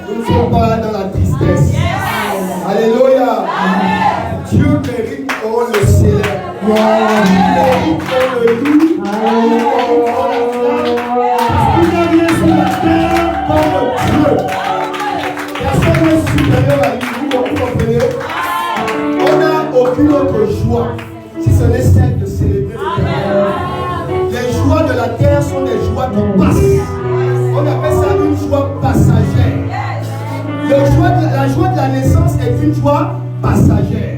Nous ne sommes pas dans la tristesse. Alléluia. Dieu mérite qu'on le célèbre. Il mérite qu'on le loue. Il n'y a rien sur la terre comme Dieu. Personne n'est supérieur à lui. Vous comprenez? On n'a aucune autre joie si ce n'est celle de célébrer l'Éternel. Les joies de la terre sont des joies qui passent. On appelle ça une joie passagère. La joie de la naissance est une joie passagère.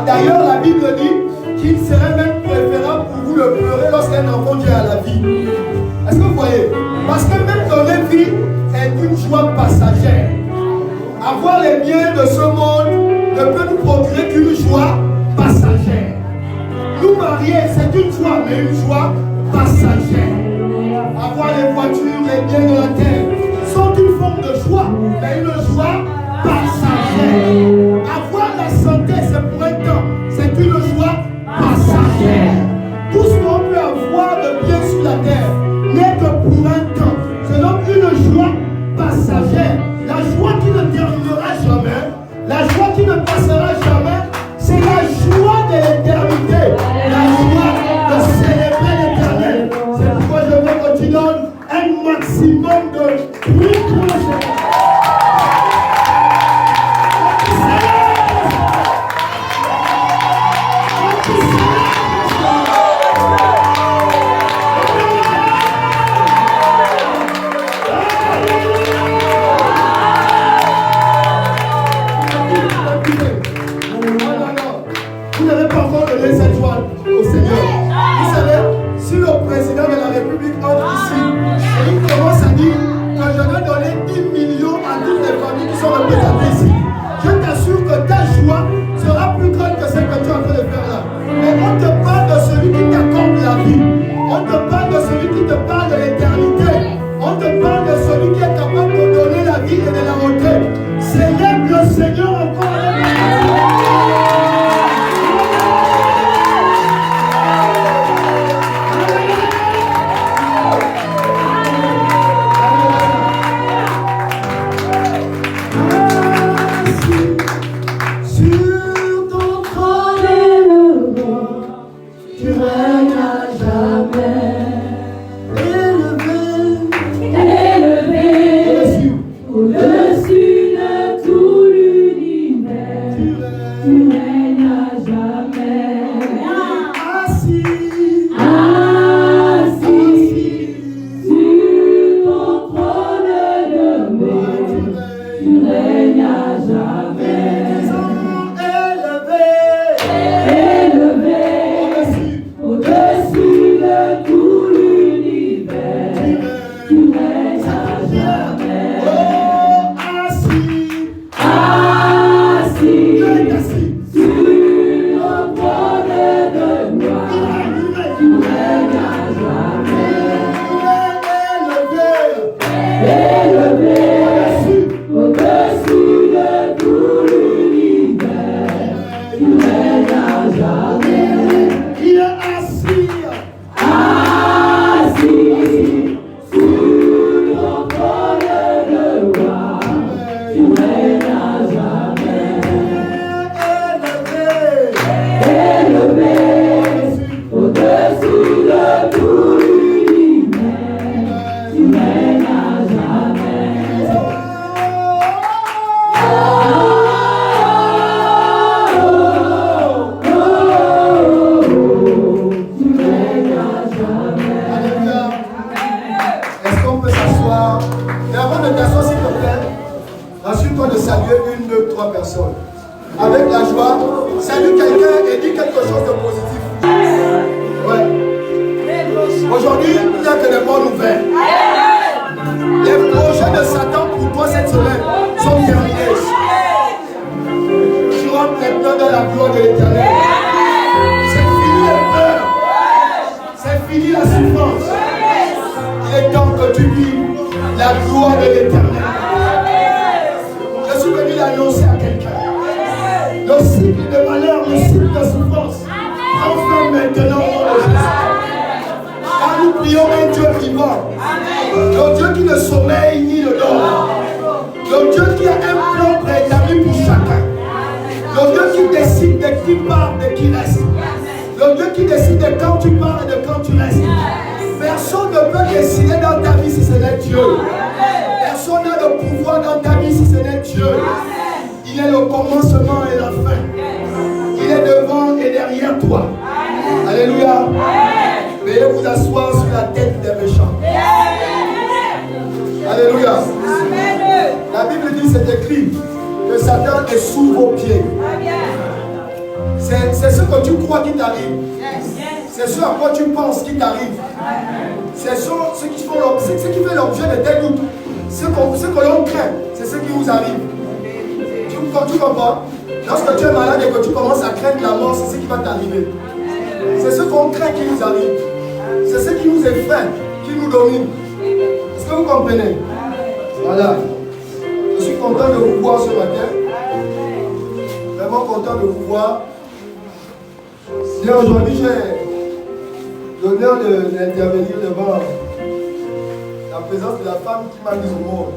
D'ailleurs, la Bible dit qu'il serait même préférable pour vous de pleurer lorsqu'un enfant vient à la vie. Est-ce que vous voyez? Parce que même donner vie est une joie passagère. Avoir les biens de ce monde ne peut nous procurer qu'une joie passagère. Nous marier, c'est une joie, mais une joie passagère. Avoir les voitures, les biens de la terre sont une forme de joie, mais une joie passagère. Avoir la santé, c'est pour un temps, c'est une joie passagère. Tout ce qu'on peut avoir de bien sur la terre n'est que pour un temps. C'est donc une joie passagère. La joie qui ne terminera jamais, la joie qui ne passera jamais, c'est la joie de l'éternité. La joie de célébrer l'Éternel. C'est pourquoi je veux que tu donnes un maximum de bruit pour le Seigneur. Le Dieu qui ne sommeille mine d'or. Le Dieu qui a un plan préétabli pour chacun. Le Dieu qui décide de qui part et de qui reste. Le Dieu qui décide de quand tu pars et de quand tu restes. Personne ne peut décider dans ta vie si ce n'est Dieu. Personne n'a le pouvoir dans ta vie si ce n'est Dieu. Il est le commencement et la fin. Il est devant et derrière toi. Alléluia. Veuillez vous asseoir sur la tête des méchants. Alléluia. La Bible dit, c'est écrit, que Satan est sous vos pieds. C'est ce que tu crois qui t'arrive. C'est ce à quoi tu penses qui t'arrive. C'est ce qui fait l'objet de tes doutes. Ce que l'on craint, c'est ce qui vous arrive. Tu comprends? Lorsque tu es malade et que tu commences à craindre la mort, c'est ce qui va t'arriver. C'est ce qu'on craint qui nous arrive. C'est ce qui nous effraie, qui nous domine. Est-ce que vous comprenez? Voilà. Je suis content de vous voir ce matin. Vraiment content de vous voir. Et aujourd'hui, j'ai l'honneur d'intervenir devant la présence de la femme qui m'a mis au monde.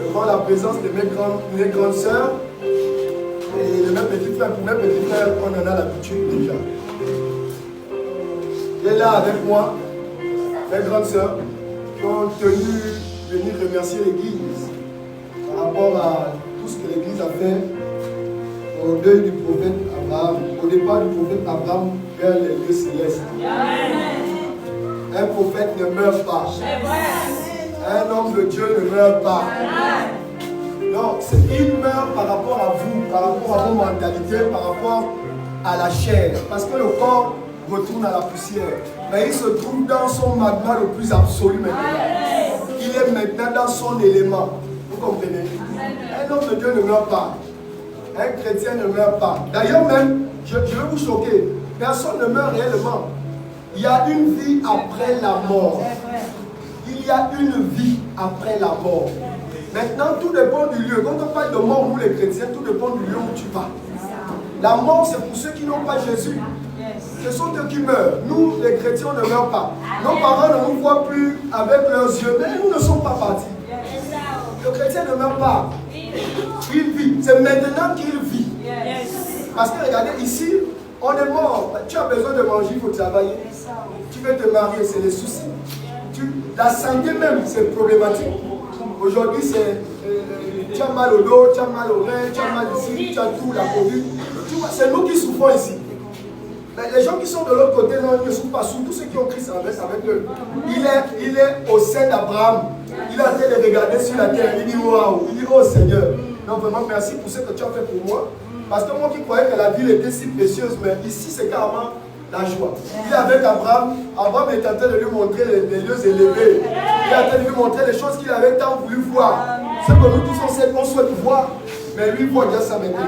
Devant la présence de mes grandes sœurs et de mes petits frères. Pour mes petits frères, on en a l'habitude déjà. Il est là avec moi, mes grandes sœurs, qui ont tenu venir remercier l'Église par rapport à tout ce que l'Église a fait au deuil du prophète Abraham, au départ du prophète Abraham vers les lieux célestes. Un prophète ne meurt pas. Un homme de Dieu ne meurt pas. Non, il meurt par rapport à vous, par rapport à vos mentalités, par rapport à la chair. Parce que le corps retourne à la poussière. Mais il se trouve dans son magma le plus absolu maintenant. Il est maintenant dans son élément. Vous comprenez? Un homme de Dieu ne meurt pas. Un chrétien ne meurt pas. D'ailleurs même, je vais vous choquer. Personne ne meurt réellement. Il y a une vie après la mort. Il y a une vie après la mort. Maintenant, tout dépend du lieu. Quand on parle de mort, nous les chrétiens, tout dépend du lieu où tu vas. La mort, c'est pour ceux qui n'ont pas Jésus. Ce sont eux qui meurent. Nous, les chrétiens, ne meurent pas. Nos parents ne nous voient plus avec leurs yeux, mais nous ne sommes pas partis. Le chrétien ne meurt pas. Il vit. C'est maintenant qu'il vit. Parce que regardez, ici, on est mort. Tu as besoin de manger, il faut travailler. Tu veux te marier, c'est les soucis. La santé même, c'est problématique. Aujourd'hui, c'est tu as mal au dos, tu as mal au rein, tu as mal ici, tu as tout, la Covid. C'est nous qui souffrons ici. Mais les gens qui sont de l'autre côté, non, ils ne souffrent pas. Tous ceux qui ont Christ avec eux. Il est au sein d'Abraham. Il a été de regarder sur la terre. Il dit waouh. Il dit oh Seigneur. Donc vraiment merci pour ce que tu as fait pour moi. Parce que moi qui croyais que la ville était si précieuse, mais ici c'est carrément la joie. Il est avec Abraham. Abraham est en train de lui montrer les lieux élevés. Il est en train de lui montrer les choses qu'il avait tant voulu voir. Ce que nous tous on souhaite voir. Mais lui voit déjà ça maintenant.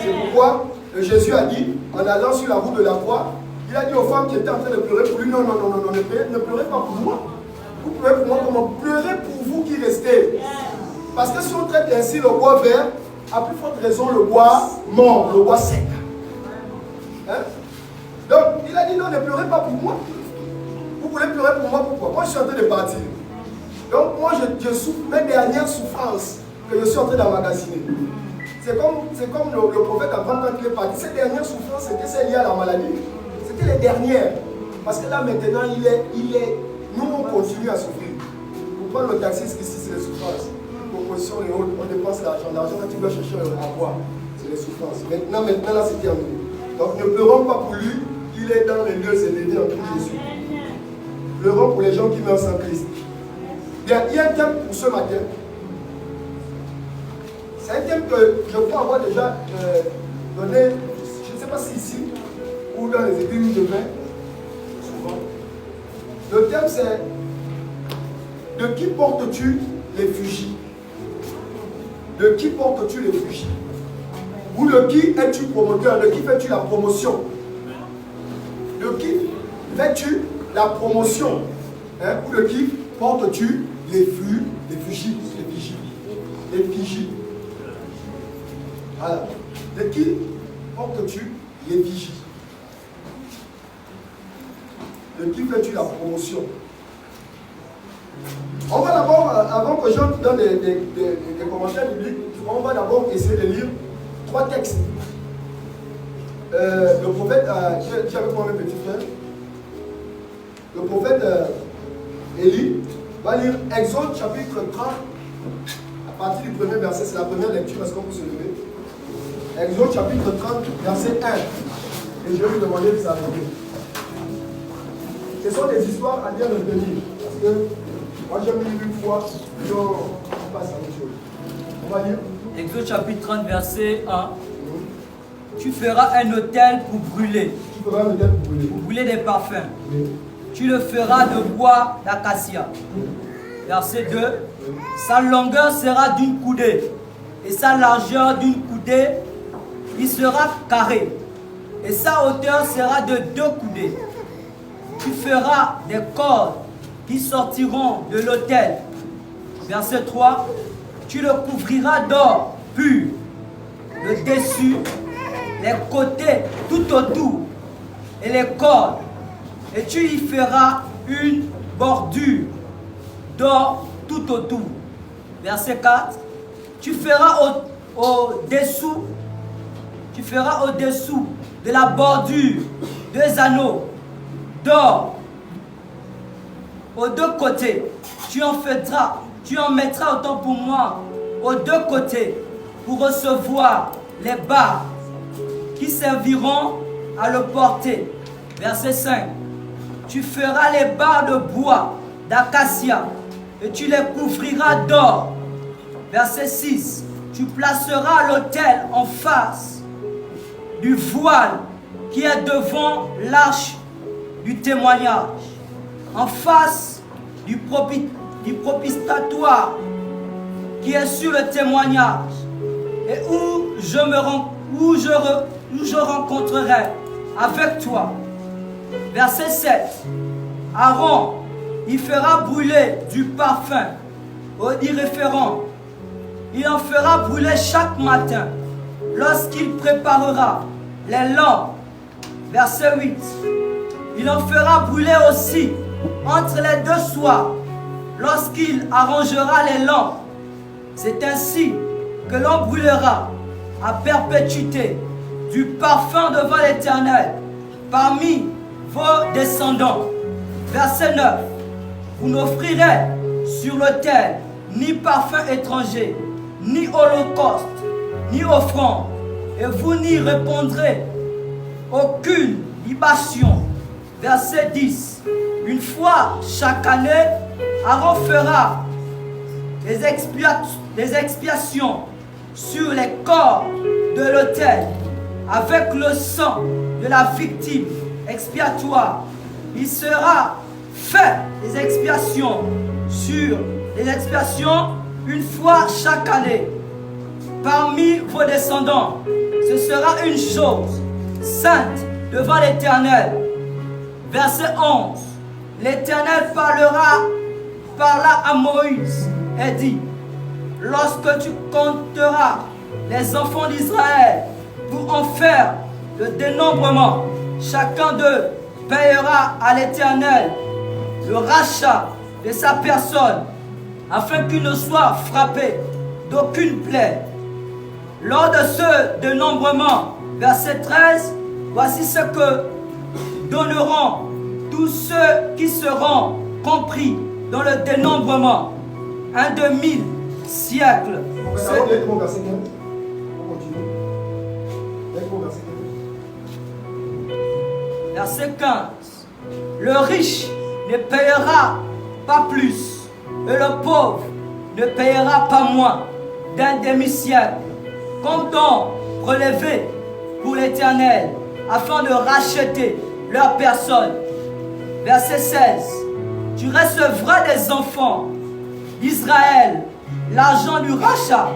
C'est pourquoi Jésus a dit, en allant sur la route de la croix, il a dit aux femmes qui étaient en train de pleurer pour lui, non, ne pleurez pas pour moi. Vous pleurez pour moi comment? Pleurez pour vous qui restez. Parce que si on traite ainsi le bois vert, à plus forte raison le bois mort, le bois sec. Hein? Donc, il a dit non, ne pleurez pas pour moi. Vous voulez pleurer pour moi, pourquoi? Moi, je suis en train de partir. Donc, moi, je souffre mes dernières souffrances que je suis en train d'emmagasiner. C'est comme le prophète Abraham quand il est parti. Ces dernières souffrances, c'était celles liées à la maladie. C'était les dernières. Parce que là, maintenant, nous, on continue à souffrir. Pour prendre le taxi, ici, c'est les souffrances. Proposition et autres, on dépense l'argent. L'argent, quand tu dois chercher à boire, c'est les souffrances. Maintenant, là, c'est terminé. Donc, ne pleurons pas pour lui. Il est dans les lieux élevés en Christ Jésus. Pleurons pour les gens qui meurent sans Christ. Bien, il y a un thème pour ce matin. C'est un thème que je crois avoir déjà donné, je ne sais pas si ici ou dans les églises de vin, souvent. Le thème c'est de qui portes-tu les fugis? De qui portes-tu les fugis? Ou de qui es-tu promoteur? De qui fais-tu la promotion? De qui fais-tu la promotion? Hein? Ou de qui portes-tu les fugis? Les vigies. Voilà. De qui portes-tu les vigies? De qui fais-tu la promotion? On va d'abord, avant que j'entre dans des commentaires bibliques, on va d'abord essayer de lire 3 textes. Le prophète, tu avec moi mes petits frères. Le prophète Élie va lire Exode chapitre 30, à partir du premier verset, c'est la première lecture, est-ce qu'on peut se lever? Exode chapitre 30, verset 1. Et je vais vous demander de s'arrêter. Ce sont des histoires à bien retenir. Parce que moi j'ai mis une fois, on passe à autre chose. On va lire. Exode chapitre 30, verset 1. Tu feras un autel pour brûler. Tu feras un autel pour brûler. Pour brûler des parfums. Oui. Tu le feras de bois d'acacia. Verset 2. Sa longueur sera d'une coudée et sa largeur d'une coudée. Il sera carré et sa hauteur sera de 2 coudées. Tu feras des cordes qui sortiront de l'autel. Verset 3. Tu le couvriras d'or pur, le dessus, les côtés tout autour et les cordes. Et tu y feras une bordure d'or tout autour. Verset 4. Tu feras au-dessous de la bordure 2 anneaux d'or aux 2 côtés. Tu en mettras autant pour moi aux 2 côtés pour recevoir les barres qui serviront à le porter. Verset 5. Tu feras les barres de bois d'acacia et tu les couvriras d'or. Verset 6. Tu placeras l'autel en face du voile qui est devant l'arche du témoignage, en face du propitiatoire qui est sur le témoignage, et où je rencontrerai avec toi. Verset 7. Aaron, il fera brûler du parfum aux irréférents. Il en fera brûler chaque matin lorsqu'il préparera les lampes. Verset 8. Il en fera brûler aussi entre les 2 soirs lorsqu'il arrangera les lampes. C'est ainsi que l'on brûlera à perpétuité du parfum devant l'Éternel parmi vos descendants. Verset 9. Vous n'offrirez sur l'autel ni parfum étranger, ni holocauste, ni offrande, et vous n'y répondrez aucune libation. Verset 10. Une fois chaque année, Aaron fera des expiations sur les corps de l'autel avec le sang de la victime expiatoire. Il sera fait des expiations une fois chaque année parmi vos descendants. Ce sera une chose sainte devant l'Éternel. Verset 11. L'Éternel parla à Moïse et dit: lorsque tu compteras les enfants d'Israël pour en faire le dénombrement, chacun d'eux payera à l'Éternel le rachat de sa personne, afin qu'il ne soit frappé d'aucune plaie. Lors de ce dénombrement, verset 13, voici ce que donneront tous ceux qui seront compris dans le dénombrement. Un demi-siècle. Verset 15. Le riche ne payera pas plus, et le pauvre ne payera pas moins d'un demi-siècle, comme don relevé pour l'Éternel, afin de racheter leur personne. Verset 16. Tu recevras des enfants d'Israël l'argent du rachat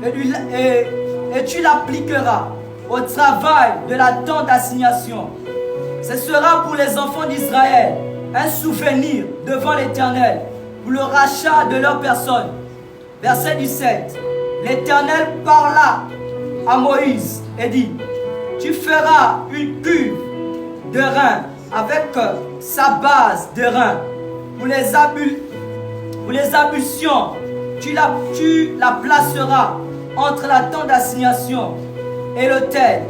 et tu l'appliqueras au travail de la tente d'assignation. Ce sera pour les enfants d'Israël un souvenir devant l'Éternel pour le rachat de leur personne. Verset 17. L'Éternel parla à Moïse et dit: tu feras une cuve de rein avec sa base de rein pour ou les ablutions, tu la placeras entre la tente d'assignation et l'autel.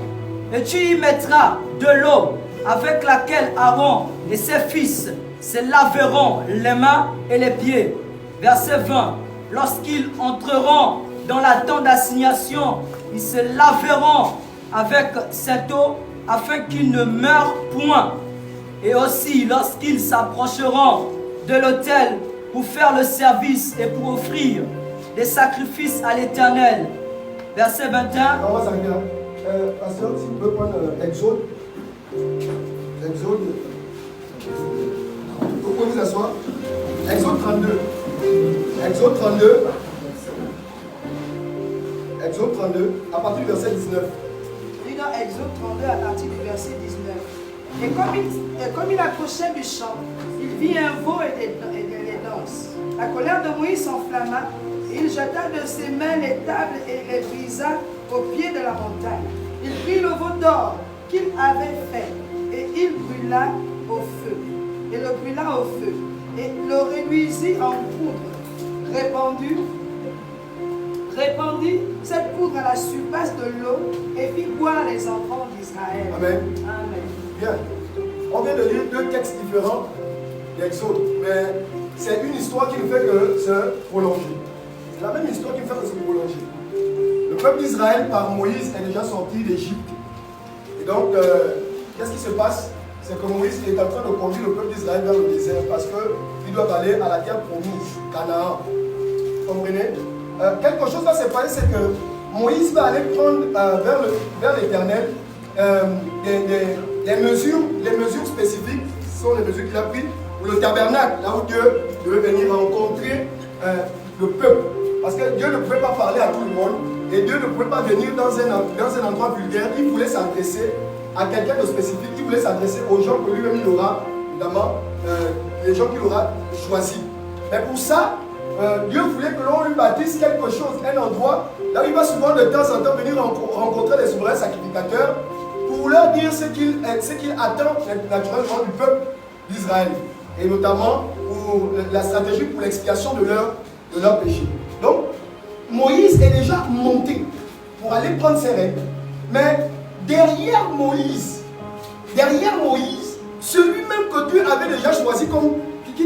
Et tu y mettras de l'eau avec laquelle Aaron et ses fils se laveront les mains et les pieds. Verset 20. Lorsqu'ils entreront dans la tente d'assignation, ils se laveront avec cette eau afin qu'ils ne meurent point. Et aussi, lorsqu'ils s'approcheront de l'autel pour faire le service et pour offrir des sacrifices à l'Éternel. Verset 21. On va s'arrêter là. Pasteur, si vous pouvez prendre Exode. Exode. Vous pouvez vous asseoir. Exode 32. Exode 32. Exode 32, à partir du verset 19. Lis dans Exode 32 à partir du verset 19. Et comme il approchait du champ, il vit un veau et des lances. La colère de Moïse s'enflamma, et il jeta de ses mains les tables et les brisa au pied de la montagne. Il prit le veau d'or qu'il avait fait, et il brûla au feu. Et le brûla au feu, et le réduisit en poudre, répandit cette poudre à la surface de l'eau et fit boire les enfants d'Israël. Amen. Amen. Bien. On vient de lire deux textes différents d'Exode, mais c'est une histoire qui ne fait que se prolonger. C'est la même histoire qui ne fait que se prolonger. Le peuple d'Israël, par Moïse, est déjà sorti d'Égypte. Et donc, qu'est-ce qui se passe? C'est que Moïse est en train de conduire le peuple d'Israël vers le désert parce qu'ils doivent aller à la terre promise, Canaan. Vous comprenez? Quelque chose va se passer, c'est que Moïse va aller prendre vers l'Éternel les mesures spécifiques, ce sont les mesures qu'il a prises pour le tabernacle, là où Dieu devait venir rencontrer le peuple. Parce que Dieu ne pouvait pas parler à tout le monde et Dieu ne pouvait pas venir dans un endroit vulgaire. Il voulait s'adresser à quelqu'un de spécifique, il voulait s'adresser aux gens que lui-même il aura, notamment les gens qu'il aura choisis. Mais pour ça, Dieu voulait que l'on lui bâtisse quelque chose, un endroit là où il va souvent de temps en temps venir rencontrer les souverains sacrificateurs pour leur dire ce qu'il attend naturellement du peuple d'Israël. Et notamment pour la stratégie pour l'expiation de leur péché. Donc, Moïse est déjà monté pour aller prendre ses règles. Mais derrière Moïse, celui-même que Dieu avait déjà choisi comme qui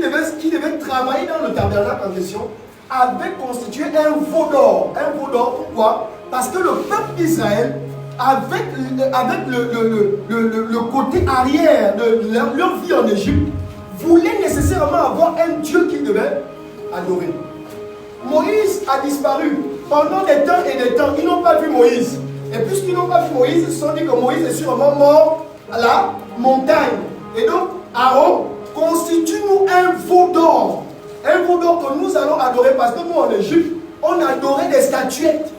devait travailler dans le tabernacle en question, avait constitué un veau d'or. Un veau d'or, pourquoi? Parce que le peuple d'Israël, avec le côté arrière de leur vie en Égypte, voulait nécessairement avoir un Dieu qu'ils devaient adorer. Moïse a disparu. Pendant des temps et des temps, ils n'ont pas vu Moïse. Et puisqu'ils n'ont pas vu Moïse, ils se sont dit que Moïse est sûrement mort à la montagne. Et donc, Aaron, constitue-nous un veau d'or. Un veau d'or que nous allons adorer parce que nous en Égypte, on adorait des statuettes.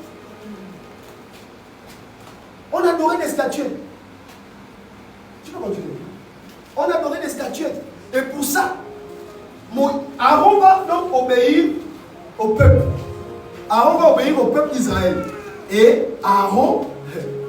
On adorait des statuettes. Tu peux continuer. On adorait des statuettes. Et pour ça, Aaron va donc obéir au peuple. Aaron va obéir au peuple d'Israël. Et Aaron,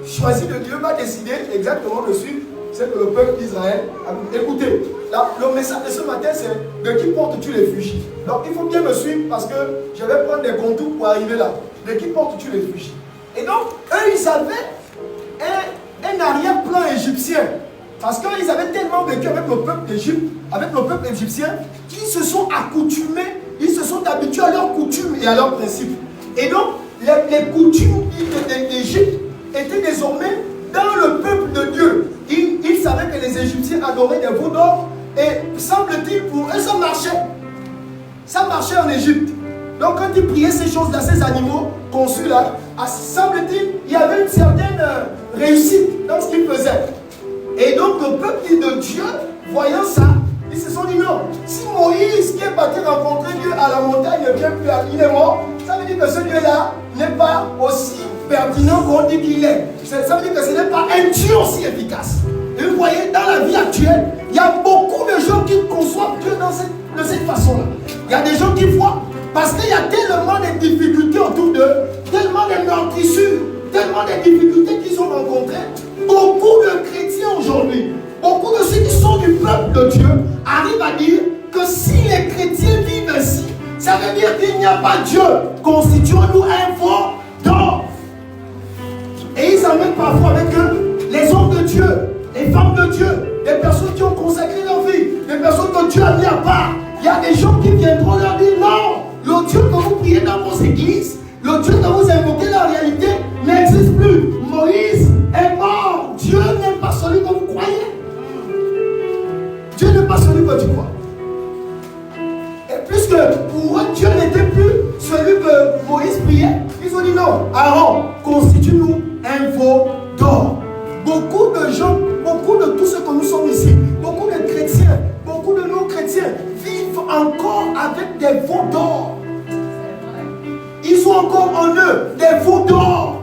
choisi de Dieu, va décider exactement de suivre ce que le peuple d'Israël a. Écoutez, là, le message de ce matin, c'est de qui portes-tu les réfugiés? Donc il faut bien me suivre parce que je vais prendre des contours pour arriver là. De qui portes-tu les réfugiés? Et donc, eux, ils avaient un arrière-plan égyptien. Parce qu'ils avaient tellement vécu avec le peuple d'Égypte, avec le peuple égyptien, qu'ils se sont accoutumés, ils se sont habitués à leurs coutumes et à leurs principes. Et donc, les coutumes d'Égypte étaient désormais dans le peuple de Dieu. Ils savaient que les Égyptiens adoraient des veaux d'or et semble-t-il pour eux ça marchait. Ça marchait en Égypte. Donc quand ils priaient ces choses-là, ces animaux conçus là, semble-t-il, il y avait une certaine réussite dans ce qu'ils faisaient. Et donc le peuple de Dieu, voyant ça, ils se sont dit non, si Moïse qui est parti rencontrer Dieu à la montagne ne vient plus, il est mort, ça veut dire que ce Dieu-là n'est pas aussi pertinent qu'on dit qu'il est. Ça veut dire que ce n'est pas un Dieu aussi efficace. Et vous voyez, dans la vie actuelle, il y a beaucoup de gens qui conçoivent Dieu de cette façon-là. Il y a des gens qui voient, parce qu'il y a tellement de difficultés autour d'eux, tellement de meurtrissures, tellement de difficultés qu'ils ont rencontrées. Beaucoup de chrétiens aujourd'hui, beaucoup de ceux qui sont du peuple de Dieu, arrivent à dire que si les chrétiens vivent ainsi, ça veut n'y a pas Dieu, constituons-nous un veau d'or. Et ils amènent parfois avec eux les hommes de Dieu, les femmes de Dieu, des personnes qui ont consacré leur vie, des personnes que Dieu a mis à part. Il y a des gens qui viendront leur dire non, le Dieu que vous priez dans vos églises, le Dieu que vous invoquez dans la réalité n'existe plus. Moïse est mort. Dieu n'est pas celui que vous croyez. Dieu n'est pas celui que tu crois. Et puisque pour eux, Dieu n'était plus celui que Moïse priait, ils ont dit non, Aaron, constitue-nous un veau d'or. Beaucoup de gens, beaucoup de tous ceux que nous sommes ici, beaucoup de chrétiens, beaucoup de non-chrétiens vivent encore avec des veaux d'or. Ils ont encore en eux des veaux d'or.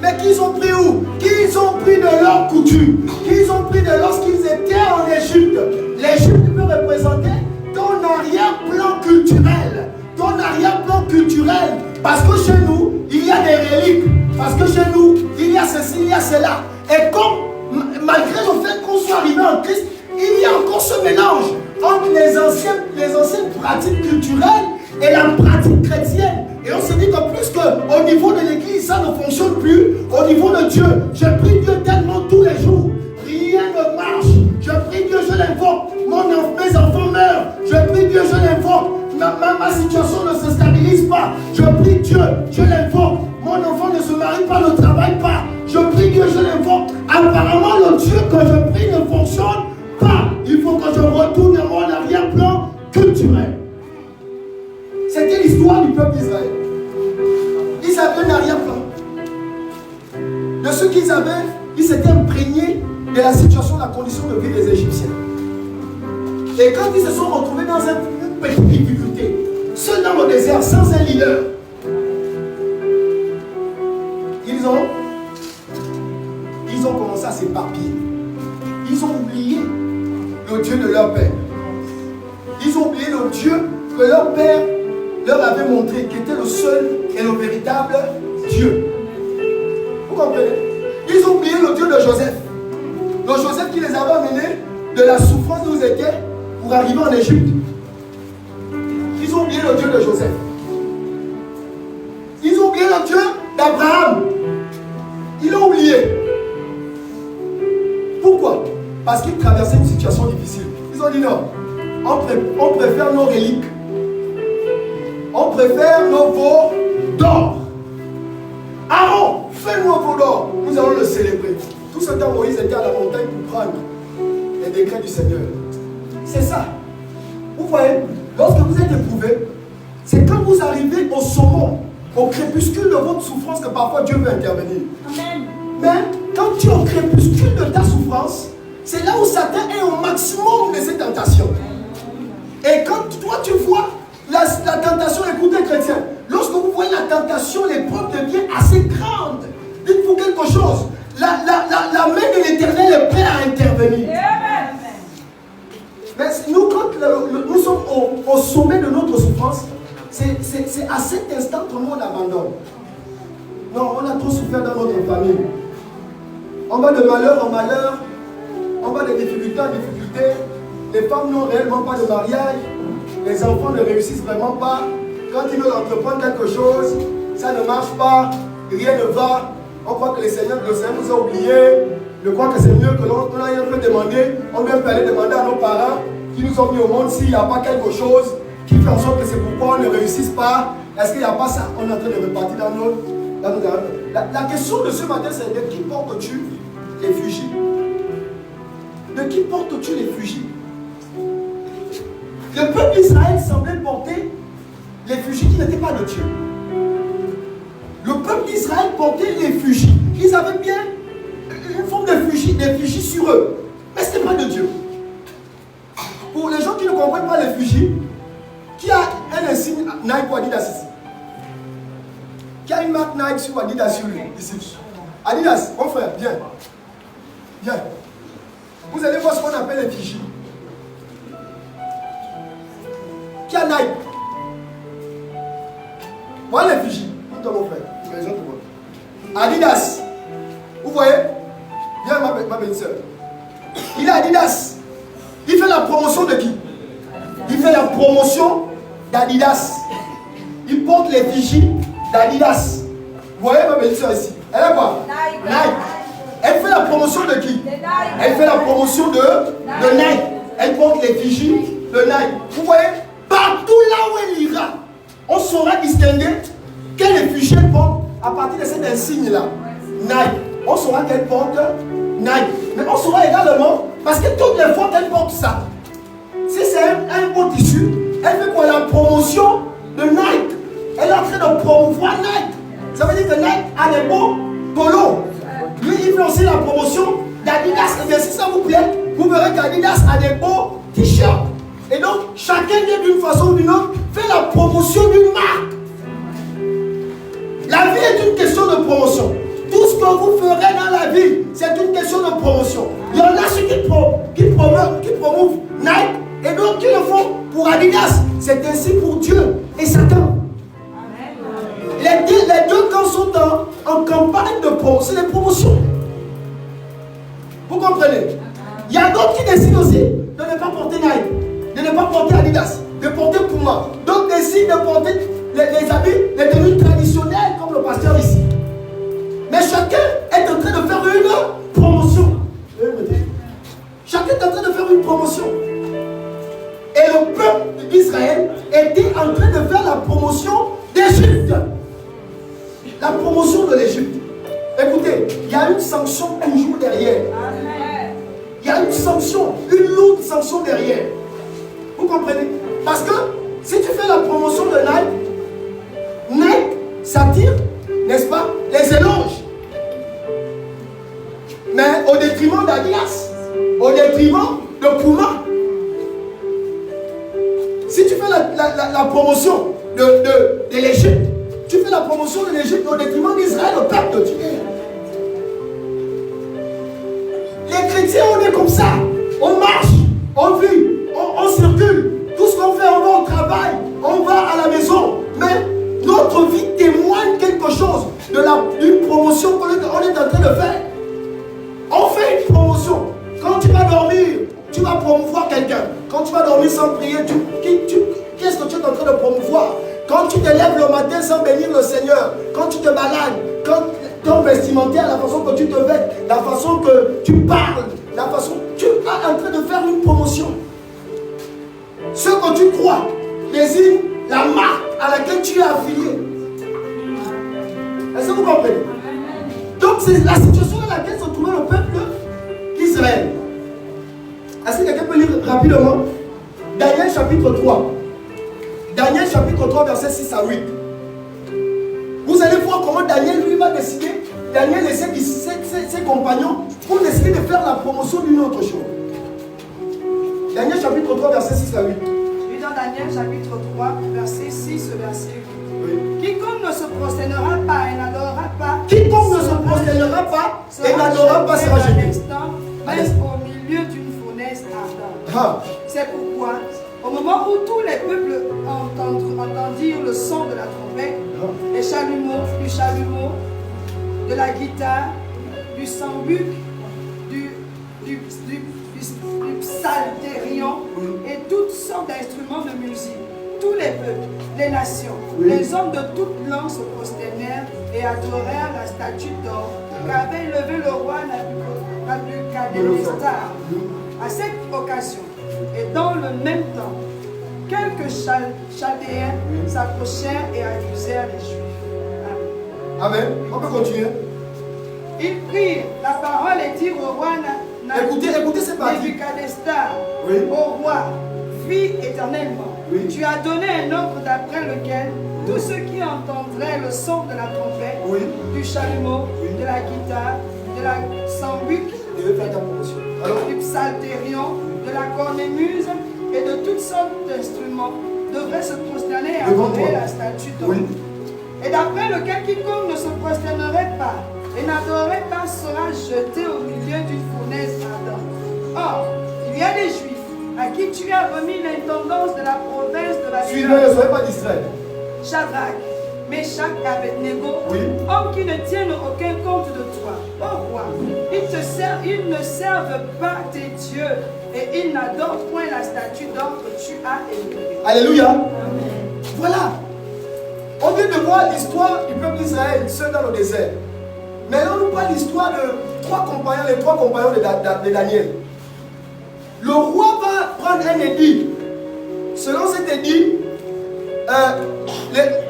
Mais qu'ils ont pris où? Qu'ils ont pris de leur coutume. Qu'ils ont pris de lorsqu'ils étaient en Égypte. L'Égypte peut représenter ton arrière-plan culturel. Ton arrière-plan culturel. Parce que chez nous, il y a des reliques. Parce que chez nous, il y a ceci, il y a cela. Et comme, malgré le fait qu'on soit arrivé en Christ, il y a encore ce mélange entre les anciennes pratiques culturelles et la pratique chrétienne. Et on se dit que plus qu'au niveau de l'église, ça ne fonctionne plus, au niveau de Dieu, je prie Dieu tellement tous les jours. Rien ne marche. Je prie Dieu, je l'invoque. Mes enfants meurent. Je prie Dieu, je l'invoque. Ma situation ne se stabilise pas. Je prie Dieu, je l'invoque. Mon enfant ne se marie pas, ne travaille pas. Je prie Dieu, je l'invoque. Apparemment, le Dieu que je prie ne fonctionne pas. Il faut que je retourne à mon arrière-plan culturel. C'était l'histoire du peuple d'Israël. Ils avaient un arrière-plan. De ce qu'ils avaient, ils s'étaient imprégnés de la situation, de la condition de vie des Égyptiens. Et quand ils se sont retrouvés dans une petite difficulté, seuls dans le désert, sans un leader, ils ont commencé à s'éparpiller. Ils ont oublié le Dieu de leur père. Ils ont oublié le Dieu que leur père leur avait montré, qui était le seul et le véritable Dieu. Vous comprenez? Ils ont oublié le Dieu de Joseph. Le Joseph qui les avait amenés de la souffrance où ils étaient pour arriver en Égypte. Ils ont oublié le Dieu de Joseph. Ils ont oublié le Dieu d'Abraham. Ils l'ont oublié. Pourquoi? Parce qu'ils traversaient une situation difficile. Ils ont dit non, on préfère nos reliques. On préfère nos veaux d'or. Aaron, fais-nous un veau d'or. Nous allons le célébrer. Tout ce temps, Moïse était à la montagne pour prendre les décrets du Seigneur. C'est ça. Vous voyez, lorsque vous êtes éprouvé, c'est quand vous arrivez au sommet, au crépuscule de votre souffrance, que parfois Dieu veut intervenir. Amen. Mais quand tu es au crépuscule de ta souffrance, c'est là où Satan est au maximum de ses tentations. Et quand toi tu vois la tentation, écoutez chrétien, lorsque vous voyez la tentation, l'épreuve devient assez grande. Dites-vous quelque chose. La main de l'Éternel est prête à intervenir. Amen. Mais nous, quand nous sommes au sommet de notre souffrance, c'est à cet instant que nous on abandonne. Non, on a trop souffert dans notre famille. On va de malheur en malheur, on va de difficulté en difficulté. Les femmes n'ont réellement pas de mariage, les enfants ne réussissent vraiment pas. Quand ils veulent entreprendre quelque chose, ça ne marche pas, rien ne va. On croit que le Seigneur nous a oubliés. Je crois que c'est mieux que l'on aille un peu demander. On vient aller demander à nos parents qui nous ont mis au monde s'il n'y a pas quelque chose qui fait en sorte que c'est pourquoi on ne réussit pas. Est-ce qu'il n'y a pas ça? On est en train de repartir dans nos... La question de ce matin, c'est de qui portes-tu les fugies? De qui portes-tu les fugies? Le peuple d'Israël semblait porter les fugies qui n'étaient pas de Dieu. Le peuple d'Israël portait les fugies. Ils avaient bien une forme de fugies sur eux. Mais ce n'était pas de Dieu. Pour les gens qui ne comprennent pas les fugies, qui a un insigne Nike ou Adidas ici? Qui a une marque Nike sur Adidas sur lui ici? Adidas, mon frère, viens. Viens. Vous allez voir ce qu'on appelle les fugies. Qui a Nike? Voilà les fugies. Mon frère, Adidas, vous voyez? Viens ma belle soeur. Il a Adidas. Il fait la promotion de qui? Il fait la promotion d'Adidas. il porte les vigies d'Adidas. Vous voyez ma belle-sœur ici? Elle est quoi? Nike. Elle fait la promotion de qui? Elle fait la promotion de Nike. Elle porte les vigies de Nike. Vous voyez? Partout là où elle ira, on saura distinguer quel réfugié porte à partir de cet insigne-là. Nike. On saura qu'elle porte Nike. Mais on saura également, parce que toutes les fois qu'elle porte ça, si c'est un beau tissu, elle fait quoi? La promotion de Nike. Elle est en train de promouvoir Nike. Ça veut dire que Nike a des beaux polos. Lui, il fait aussi la promotion d'Adidas. Et bien, si ça vous plaît, vous verrez qu'Adidas a des beaux t-shirts. Et donc, chacun d'une façon ou d'une autre fait la promotion d'une marque. La vie est une question de promotion. Tout ce que vous ferez dans la vie, c'est une question de promotion. Il y en a ceux qui promouvent Nike et d'autres qui le font pour Adidas. C'est ainsi pour Dieu et Satan. Les deux camps sont en campagne de promotion. C'est des promotions. Vous comprenez? Il y a d'autres qui décident aussi de ne pas porter Nike, de ne pas porter Adidas, de porter Puma. D'autres décident de porter les habits, les tenues traditionnelles comme le pasteur ici. Mais chacun est en train de faire une promotion. Chacun est en train de faire une promotion. Et le peuple d'Israël était en train de faire la promotion d'Égypte. La promotion de l'Égypte. Écoutez, il y a une sanction toujours derrière. Il y a une sanction, une lourde sanction derrière. Vous comprenez? Parce que si tu fais la promotion de Nike, ça tire, n'est-ce pas, les éloges. Mais au détriment d'Adidas, au détriment de Puma. Si tu fais la promotion de l'Égypte, tu fais la promotion de l'Égypte au détriment d'Israël, au peuple de Dieu. Les chrétiens, on est comme ça. On marche, on vit, on circule. Tout ce qu'on fait, on va au travail, on va à la maison. Mais notre vie témoigne quelque chose d'une promotion qu'on est en train de faire. On fait une promotion. Quand tu vas dormir, tu vas promouvoir quelqu'un. Quand tu vas dormir sans prier, qu'est-ce que tu es en train de promouvoir? Quand tu te lèves le matin sans bénir le Seigneur, quand tu te balades, quand ton vestimentaire, la façon que tu te vêtes, la façon que tu parles, la façon, tu es en train de faire une promotion. Ce que tu crois désigne la marque à laquelle tu es affilié. Est-ce que vous comprenez? Donc c'est la situation dans laquelle se trouvait le peuple d'Israël. Est-ce que quelqu'un peut lire rapidement Daniel chapitre 3. Daniel chapitre 3 verset 6 à 8. Vous allez voir comment Daniel lui va décider. Daniel et ses compagnons vont décider de faire la promotion d'une autre chose. Daniel chapitre 3 verset 6 à 8. Je lis dans Daniel chapitre 3 verset 6 verset 8. Oui. Quiconque ne se prosternera pas et n'adorera pas. Quiconque ne se prosternera pas et n'adorera pas sera jeté. Même au milieu d'une fournaise ardente. Ah. C'est pourquoi, au moment où tous les peuples entendirent le son de la trompette, du chalumeau, de la guitare, du sambuc, du psalterion et toutes sortes d'instruments de musique, tous les peuples, les nations, les hommes de toutes langues se prosternèrent et adorèrent la statue d'or qu'avait levé le roi Nabuchodonosor. À cette occasion, et dans le même temps, quelques Chaldéens s'approchèrent et accusèrent les Juifs. Amen. On peut continuer. Ils prirent la parole et dirent au roi Écoutez cette partie. Nebukadnestar, Oui. au roi, vis éternellement. Oui. Tu as donné un ordre d'après lequel tous ceux qui entendraient le son de la trompette, Oui. du chalumeau, de la guitare, de la sambuc, Je vais faire ta promotion. Alors, du psalterion, de la cornemuse et de toutes sortes d'instruments devraient se prosterner et Devant adorer toi. la statue d'or. Oui. Et d'après lequel quiconque ne se prosternerait pas et n'adorerait pas sera jeté au milieu d'une fournaise ardente. Or, il y a des Juifs à qui tu as remis l'intendance de la province de la suivez, ne soyez pas distrait. Shadrach, Meshach et Abednego, Oui. hommes qui ne tiennent aucun compte de toi. Ô roi, ils ne servent pas tes dieux et ils n'adorent point la statue d'or que tu as élevée. Alléluia. Amen. Voilà. On vient de voir l'histoire du peuple d'Israël seul dans le désert. Maintenant, nous parlons l'histoire de les trois compagnons de Daniel. Le roi va prendre un édit. Selon cet édit,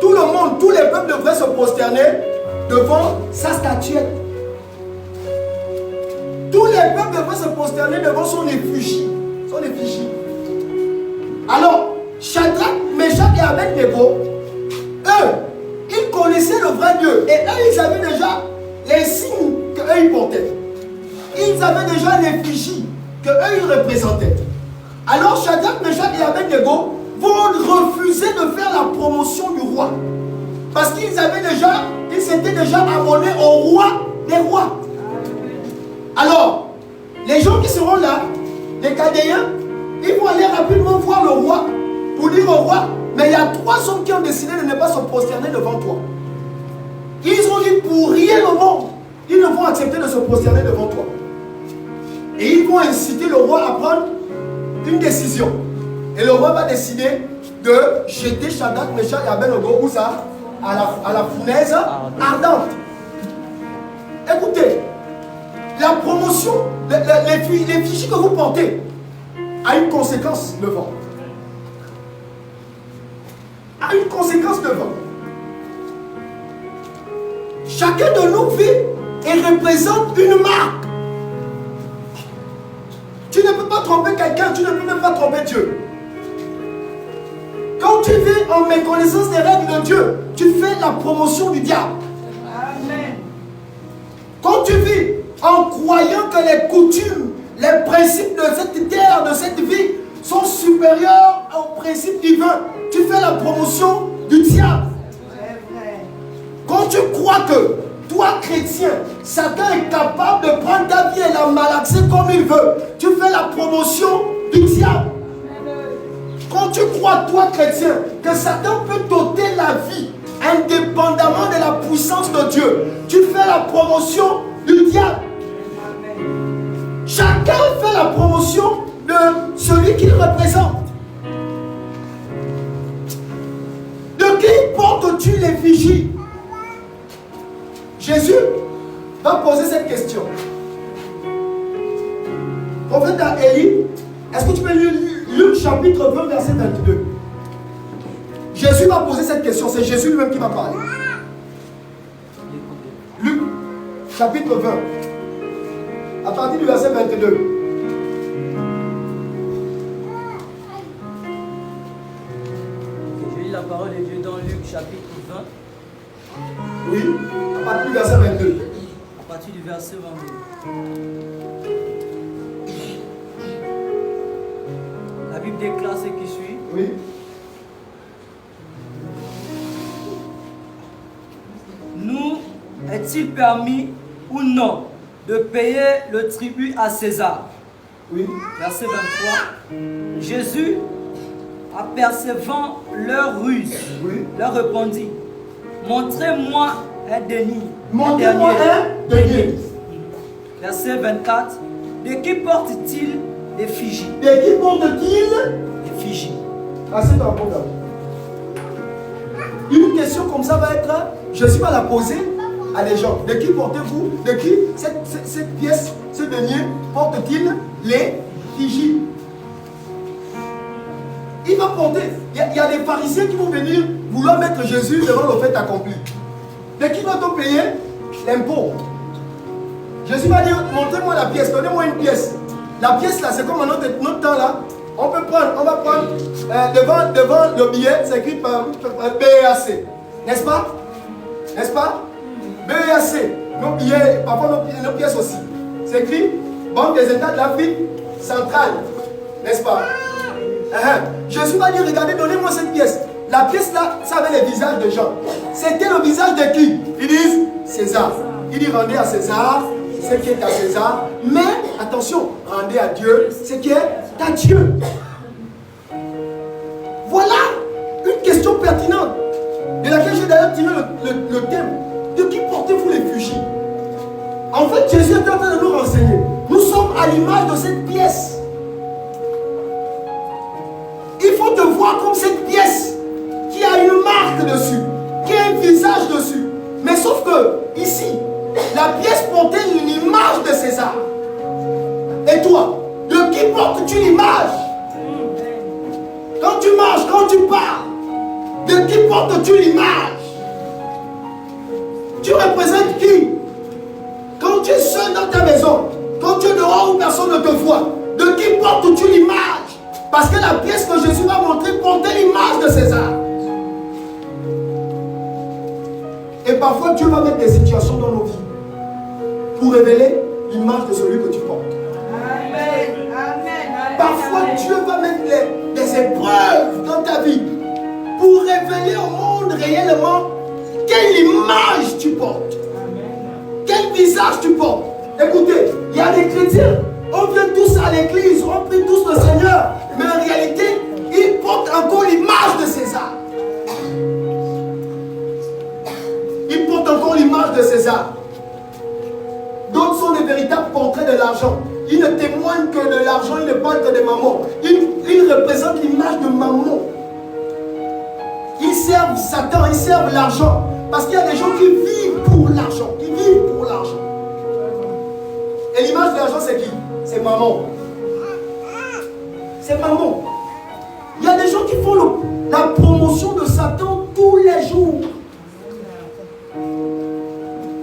tout le monde, tous les peuples devraient se prosterner devant sa statuette. Tous les peuples devraient se prosterner devant son effigie. Alors, Shadrach, Meshach et Abednego, eux, ils connaissaient le vrai Dieu. Et eux, ils avaient déjà les signes qu'eux, ils portaient. Ils avaient déjà l'effigie qu'eux, ils représentaient. Alors, Shadrach, Meshach et Abednego vont refuser de faire la promotion du roi. Parce qu'ils s'étaient déjà abonnés au roi des rois. Alors, les gens qui seront là, les Chaldéens, ils vont aller rapidement voir le roi pour dire au roi, mais il y a 3 hommes qui ont décidé de ne pas se prosterner devant toi. Ils ont dit pour rien au monde, ils ne vont accepter de se prosterner devant toi. Et ils vont inciter le roi à prendre une décision. Et le roi va décider de jeter Shadrach, Meshach et Abednego où ça, à la fournaise ardente. Écoutez, la promotion, l'effigie que vous portez a une conséquence devant. A une conséquence devant. Chacun de nous vit et représente une marque. Tu ne peux pas tromper quelqu'un, tu ne peux même pas tromper Dieu. Quand tu vis en méconnaissance des règles de Dieu, tu fais la promotion du diable. Amen. Quand tu vis en croyant que les coutumes, les principes de cette terre, de cette vie, sont supérieurs aux principes divins, tu fais la promotion du diable. C'est vrai. Quand tu crois que toi, chrétien, Satan est capable de prendre ta vie et la malaxer comme il veut, tu fais la promotion du diable. Quand tu crois, toi, chrétien, que Satan peut t'ôter la vie indépendamment de la puissance de Dieu, tu fais la promotion du diable. Chacun fait la promotion de celui qu'il représente. De qui portes-tu l'effigie? Jésus va poser cette question. Prophète Élie, est-ce que tu peux lire Luc chapitre 20, verset 22? Jésus va poser cette question, c'est Jésus lui-même qui va parler. Luc chapitre 20, à partir du verset 22. Je lis la parole de Dieu dans Luc chapitre 20. Oui, à partir du verset 22. À partir du verset 22. La Bible déclare ce qui suit. Oui. Nous est-il permis ou non de payer le tribut à César? Oui. Verset 23. Jésus, apercevant leur ruse, Oui. leur répondit, montrez-moi un denier. Montrez-moi un denier. Verset 24. De qui porte-t-il l'effigie? De qui porte-t-il? Effigie. Ah, c'est un problème. Une question comme ça va être, Jésus va la poser à des gens. De qui portez-vous? De qui cette pièce, ce denier, porte-t-il l'effigie? Il va porter. Il y a des pharisiens qui vont venir vouloir mettre Jésus devant le fait accompli. De qui doit-on payer? L'impôt. Jésus va dire, montrez-moi la pièce, donnez-moi une pièce. La pièce là, c'est comme dans notre temps là. On va prendre devant le billet, c'est écrit par BEAC. N'est-ce pas? N'est-ce pas? BEAC. Nos billets, parfois nos pièces aussi. C'est écrit Banque des États de l'Afrique centrale. N'est-ce pas? Jésus va dire, regardez, donnez-moi cette pièce. La pièce là, ça avait les visages de gens. C'était le visage de qui? Ils disent César. Il dit rendez à César ce qui est à César. Mais attention, rendez à Dieu ce qui est à Dieu. Voilà une question pertinente de laquelle j'ai d'ailleurs tiré le thème. De qui portez-vous l'effigie? En fait, Jésus est en train de nous renseigner. Nous sommes à l'image de cette pièce. Il faut te voir comme cette pièce qui a une marque dessus, qui dessus. Mais sauf que, ici, la pièce portait l'image de César. Et toi, de qui portes-tu l'image? Quand tu marches, quand tu parles, de qui portes-tu l'image? Tu représentes qui? Quand tu es seul dans ta maison, quand tu es dehors où personne ne te voit, de qui portes-tu l'image? Parce que la pièce que Jésus va montrer portait l'image de César. Et parfois Dieu va mettre des situations dans nos vies pour révéler l'image de celui que tu portes. Amen. Amen. Parfois Dieu va mettre des épreuves dans ta vie pour révéler au monde réellement quelle image tu portes. Quel visage tu portes. Écoutez, il y a des chrétiens, on vient tous à l'église, on prie tous le Seigneur, mais en réalité, ils portent encore l'image de César. Ils portent encore l'image de César. D'autres sont des véritables portraits de l'argent. Ils ne témoignent que de l'argent, ils ne parlent que de maman. Ils représentent l'image de maman. Ils servent Satan, ils servent l'argent. Parce qu'il y a des gens qui vivent pour l'argent. Ils vivent pour l'argent. Et l'image de l'argent, c'est qui? C'est maman. C'est maman. Il y a des gens qui font la promotion de Satan tous les jours.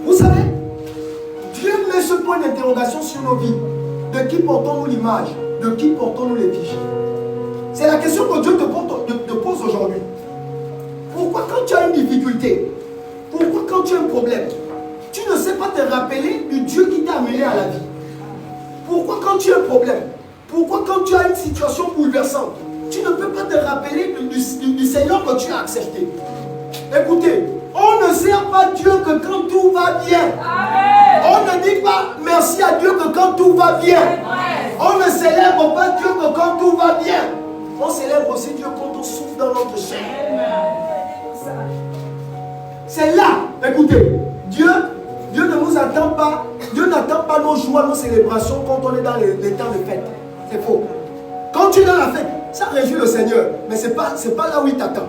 Vous savez, Dieu met ce point d'interrogation sur nos vies. De qui portons-nous l'image? De qui portons-nous les fiches? C'est la question que Dieu te pose aujourd'hui. Pourquoi quand tu as une difficulté, pourquoi quand tu as un problème, tu ne sais pas te rappeler du Dieu qui t'a amené à la vie? Pourquoi quand tu as un problème, pourquoi quand tu as une situation bouleversante, tu ne peux pas te rappeler du Seigneur que tu as accepté? Écoutez, on ne sert pas Dieu que quand tout va bien. Amen. On ne dit pas merci à Dieu que quand tout va bien. Amen. On ne célèbre pas Dieu que quand tout va bien. On célèbre aussi Dieu quand on souffre dans notre chair. C'est là, écoutez, Dieu ne nous attend pas, Dieu n'attend pas nos joies, nos célébrations quand on est dans les temps de fête. C'est faux. Quand tu es dans la fête, ça réjouit le Seigneur, mais ce n'est pas là où il t'attend.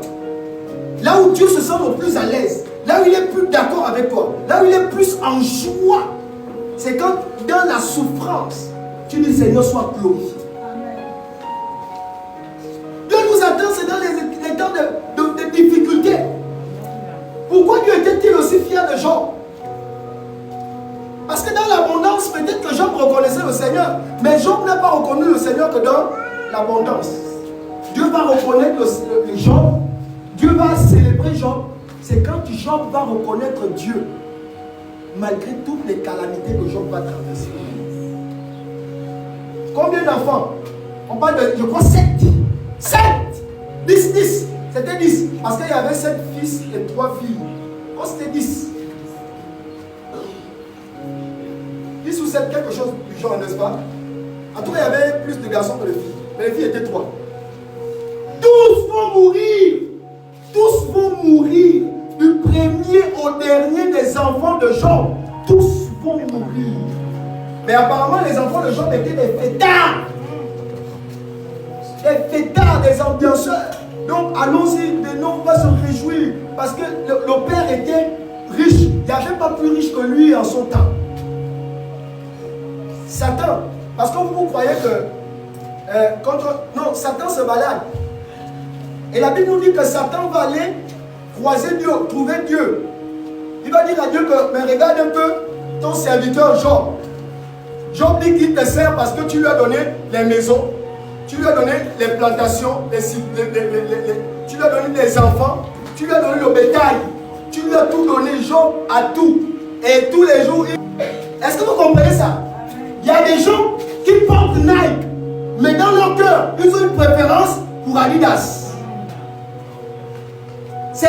Là où Dieu se sent le plus à l'aise, là où il est plus d'accord avec toi, là où il est plus en joie, c'est quand dans la souffrance, tu dis Seigneur, sois glorifié. Dieu nous attend, c'est dans les temps de difficulté. Pourquoi Dieu était-il aussi fier de Job? Parce que dans l'abondance, peut-être que Job reconnaissait le Seigneur, mais Job n'a pas reconnu le Seigneur que dans l'abondance. Dieu va reconnaître le Job, Dieu va célébrer Job. C'est quand Job va reconnaître Dieu, malgré toutes les calamités que Job va traverser. Combien d'enfants? On parle de, je crois, 7. 10. C'était 10. Parce qu'il y avait 7 fils et 3 filles. Oh, c'était 10. 10 ou 7, quelque chose du genre, n'est-ce pas? En tout cas, il y avait plus de garçons que de filles. Mais les filles étaient 3. Tous vont mourir. Tous vont mourir. Du premier au dernier des enfants de Job. Tous vont mourir. Mais apparemment, les enfants de Job étaient des fêtards. Des fêtards, des ambianceurs. Donc allons-y, on va se réjouir. Parce que le père était riche. Il n'y avait pas plus riche que lui en son temps. Satan, parce que vous croyez que non, Satan se balade. Et la Bible nous dit que Satan va aller croiser Dieu, trouver Dieu. Il va dire à Dieu que, mais regarde un peu ton serviteur Job. Job dit qu'il te sert parce que tu lui as donné les maisons. Tu lui as donné les plantations, tu lui as donné des enfants, tu lui as donné le bétail, tu lui as tout donné, Job a tout. Et tous les jours, est-ce que vous comprenez ça? Il y a des gens qui portent Nike, mais dans leur cœur, ils ont une préférence pour Adidas. C'est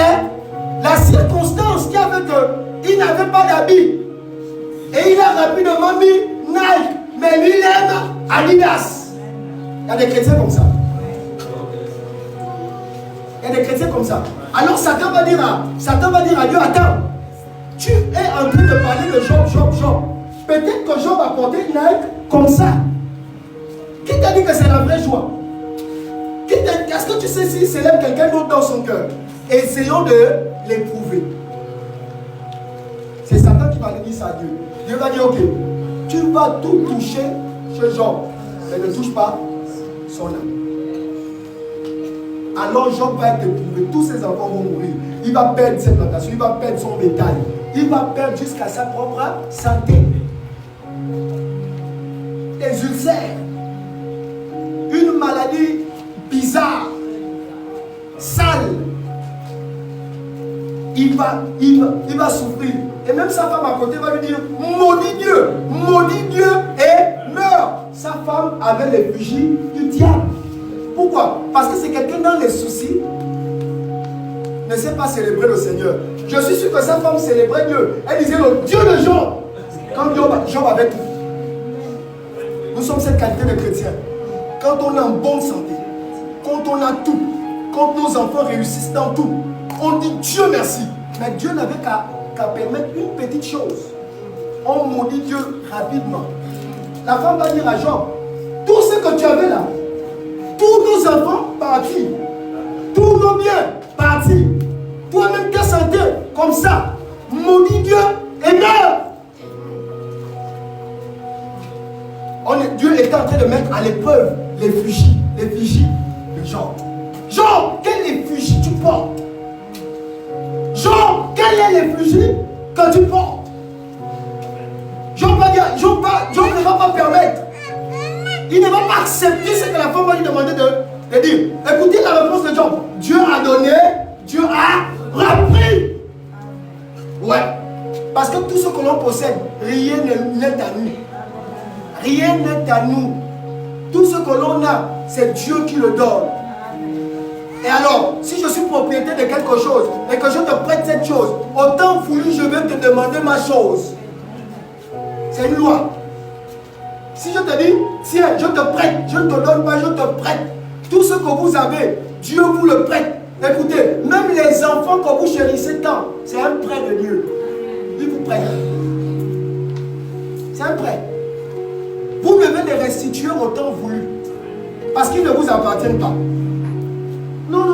la circonstance qui a fait qu'il n'avait pas d'habit. Et il a rapidement mis Nike, mais lui il aime Adidas. Il y a des chrétiens comme ça. Il y a des chrétiens comme ça. Alors Satan va dire à Dieu, attends, tu es en train de parler de Job. Peut-être que Job a porté une Nike comme ça. Qui t'a dit que c'est la vraie joie? Est-ce que tu sais s'il célèbre quelqu'un d'autre dans son cœur? Essayons de l'éprouver. C'est Satan qui va dire ça à Dieu. Dieu va dire, ok, tu vas tout toucher ce genre, mais ne touche pas son âme. Alors Job va être éprouvé, tous ses enfants vont mourir. Il va perdre ses plantations, il va perdre son bétail, il va perdre jusqu'à sa propre santé. Les ulcères, une maladie bizarre, sale, il va souffrir. Et même sa femme à côté va lui dire, maudit Dieu et meurt. Sa femme avait les bougies du diable. Pourquoi? Parce que c'est quelqu'un dans les soucis, ne sait pas célébrer le Seigneur. Je suis sûr que sa femme célébrait Dieu. Elle disait le Dieu de Job. Quand Job avait tout. Nous sommes cette qualité de chrétiens. Quand on est en bonne santé, quand on a tout, quand nos enfants réussissent dans tout, on dit Dieu merci. Mais Dieu n'avait qu'à permettre une petite chose. On maudit Dieu rapidement. La femme va dire à Job, tout ce que tu avais là, tous nos enfants partis, tous nos biens partis, toi-même ta santé, comme ça, maudit Dieu et meurt. Dieu était en train de mettre à l'épreuve les effigies de Job. Job, quelle effigie tu portes? Job, quelle est l'effigie que tu portes? Job ne va pas permettre. Il ne va pas accepter ce que la femme va lui demander de dire. Écoutez la réponse de Job. Dieu a donné, Dieu a repris. Ouais. Parce que tout ce que l'on possède, rien n'est à nous. Rien n'est à nous. Tout ce que l'on a, c'est Dieu qui le donne. Et alors, si je suis propriétaire de quelque chose et que je te prête cette chose, autant voulu je vais te demander ma chose. C'est une loi. Si je te dis, tiens, je te prête, je ne te donne pas, je te prête. Tout ce que vous avez, Dieu vous le prête. Écoutez, même les enfants que vous chérissez tant, c'est un prêt de Dieu. Il vous prête. C'est un prêt. Vous devez les restituer autant voulu. Parce qu'ils ne vous appartiennent pas. Non.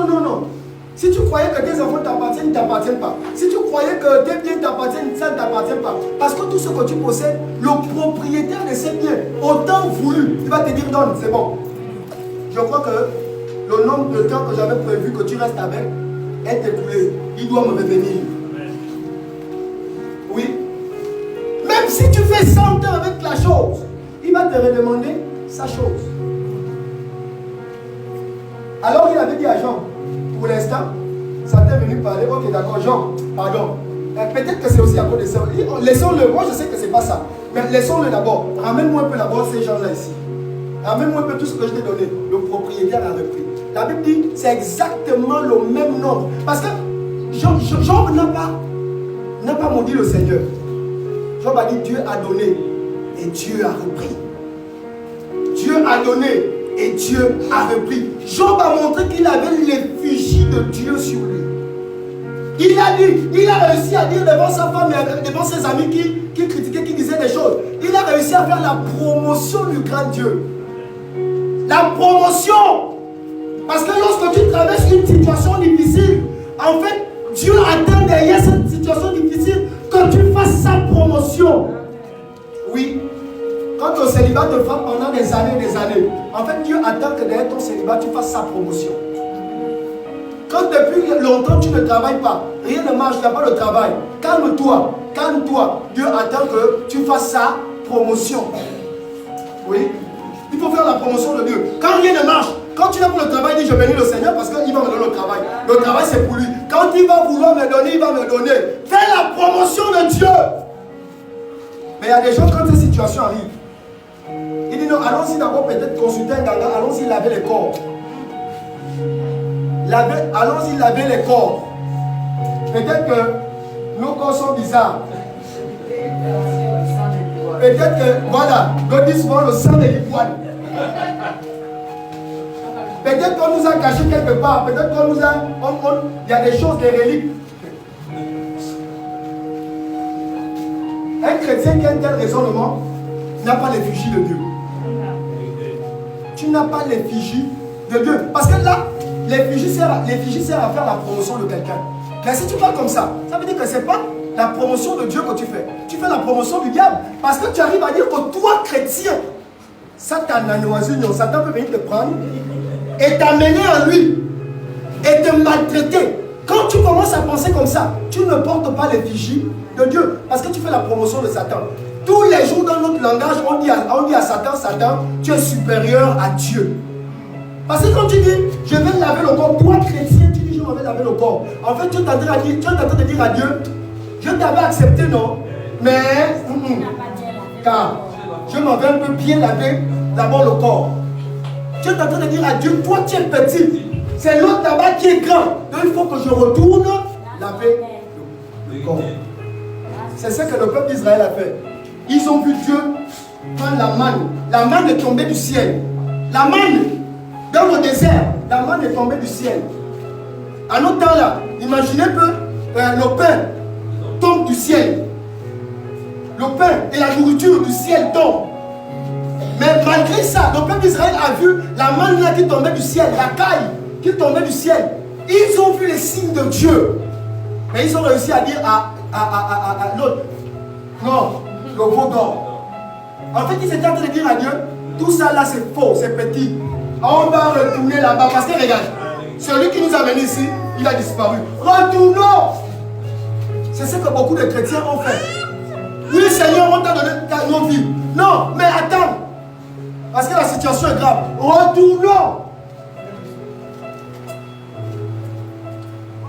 Si tu croyais que tes enfants t'appartiennent, ils ne t'appartiennent pas. Si tu croyais que tes biens t'appartiennent, ça ne t'appartient pas. Parce que tout ce que tu possèdes, le propriétaire de ces biens, autant voulu, il va te dire donne, c'est bon. Je crois que le nombre de temps que j'avais prévu que tu restes avec est écoulé. Il doit me revenir. Oui. Même si tu fais 100 ans avec la chose, il va te redemander sa chose. Alors il avait dit à Jean, pour l'instant, ça t'est venu parler, ok d'accord, Jean, pardon. Peut-être que c'est aussi à cause de ça. Laissons-le, moi je sais que c'est pas ça. Mais laissons-le d'abord. Ramène-moi un peu d'abord ces gens-là ici. Ramène-moi un peu tout ce que je t'ai donné. Le propriétaire a repris. La Bible dit, c'est exactement le même nombre. Parce que Job n'a pas maudit le Seigneur. Job a dit, Dieu a donné et Dieu a repris. Dieu a donné et Dieu a repris. Job a montré qu'il avait l'effigie de Dieu sur lui. Il a réussi à dire devant sa femme et devant ses amis qui critiquaient, qui disaient des choses. Il a réussi à faire la promotion du grand Dieu. La promotion. Parce que lorsque tu traverses une situation difficile, en fait, Dieu attend derrière cette situation difficile que tu fasses sa promotion. Oui. Quand ton célibat te frappe pendant des années, en fait, Dieu attend que derrière ton célibat, tu fasses sa promotion. Quand depuis longtemps, tu ne travailles pas, rien ne marche, tu n'as pas de travail, calme-toi. Dieu attend que tu fasses sa promotion. Oui. Il faut faire la promotion de Dieu. Quand rien ne marche, quand tu n'as pas le travail, dis je bénis le Seigneur parce qu'il va me donner le travail. Le travail, c'est pour lui. Quand il va vouloir me donner, il va me donner. Fais la promotion de Dieu. Mais il y a des gens, quand ces situations arrivent, il dit non, allons-y d'abord peut-être consulter un ganga, allons-y laver les corps. Allons-y laver les corps. Peut-être que nos corps sont bizarres. Peut-être que, voilà, God dit souvent le sang des l'ivoine. Peut-être qu'on nous a caché quelque part. Peut-être qu'on nous a... Il y a des choses, des reliques. Un chrétien qui a un tel raisonnement n'a pas l'effigie de Dieu. Tu n'as pas l'effigie de Dieu. Parce que là, l'effigie sert à faire la promotion de quelqu'un. Mais si tu parles comme ça veut dire que c'est pas la promotion de Dieu que tu fais la promotion du diable. Parce que tu arrives à dire que toi, chrétien, Satan peut venir te prendre et t'amener en lui et te maltraiter. Quand tu commences à penser comme ça, tu ne portes pas l'effigie de Dieu parce que tu fais la promotion de Satan. Tous les jours dans notre langage, on dit à Satan, Satan, tu es supérieur à Dieu. Parce que quand tu dis, je vais laver le corps, toi chrétien, tu dis, je vais laver le corps. En fait, tu es en train de dire à Dieu, je t'avais accepté, non? Mais, car je m'en vais un peu bien laver d'abord le corps. Tu es en train de dire à Dieu, toi tu es petit. C'est l'autre là-bas qui est grand. Donc il faut que je retourne laver le corps. C'est ce que le peuple d'Israël a fait. Ils ont vu Dieu prendre la manne. La manne est tombée du ciel. La manne, dans le désert, la manne est tombée du ciel. À notre temps là, imaginez que le pain tombe du ciel. Le pain et la nourriture du ciel tombent. Mais malgré ça, le peuple d'Israël a vu la manne là qui tombait du ciel, la caille qui tombait du ciel. Ils ont vu les signes de Dieu. Mais ils ont réussi à dire à l'autre, non, le veau d'or. En fait, ils étaient en train de dire à Dieu, tout ça là c'est faux, c'est petit. On va retourner là-bas. Parce que regarde, celui qui nous a amenés ici, il a disparu. Retournons. C'est ce que beaucoup de chrétiens ont fait. Oui, Seigneur, on t'a donné nos vies. Non, mais attends. Parce que la situation est grave. Retournons.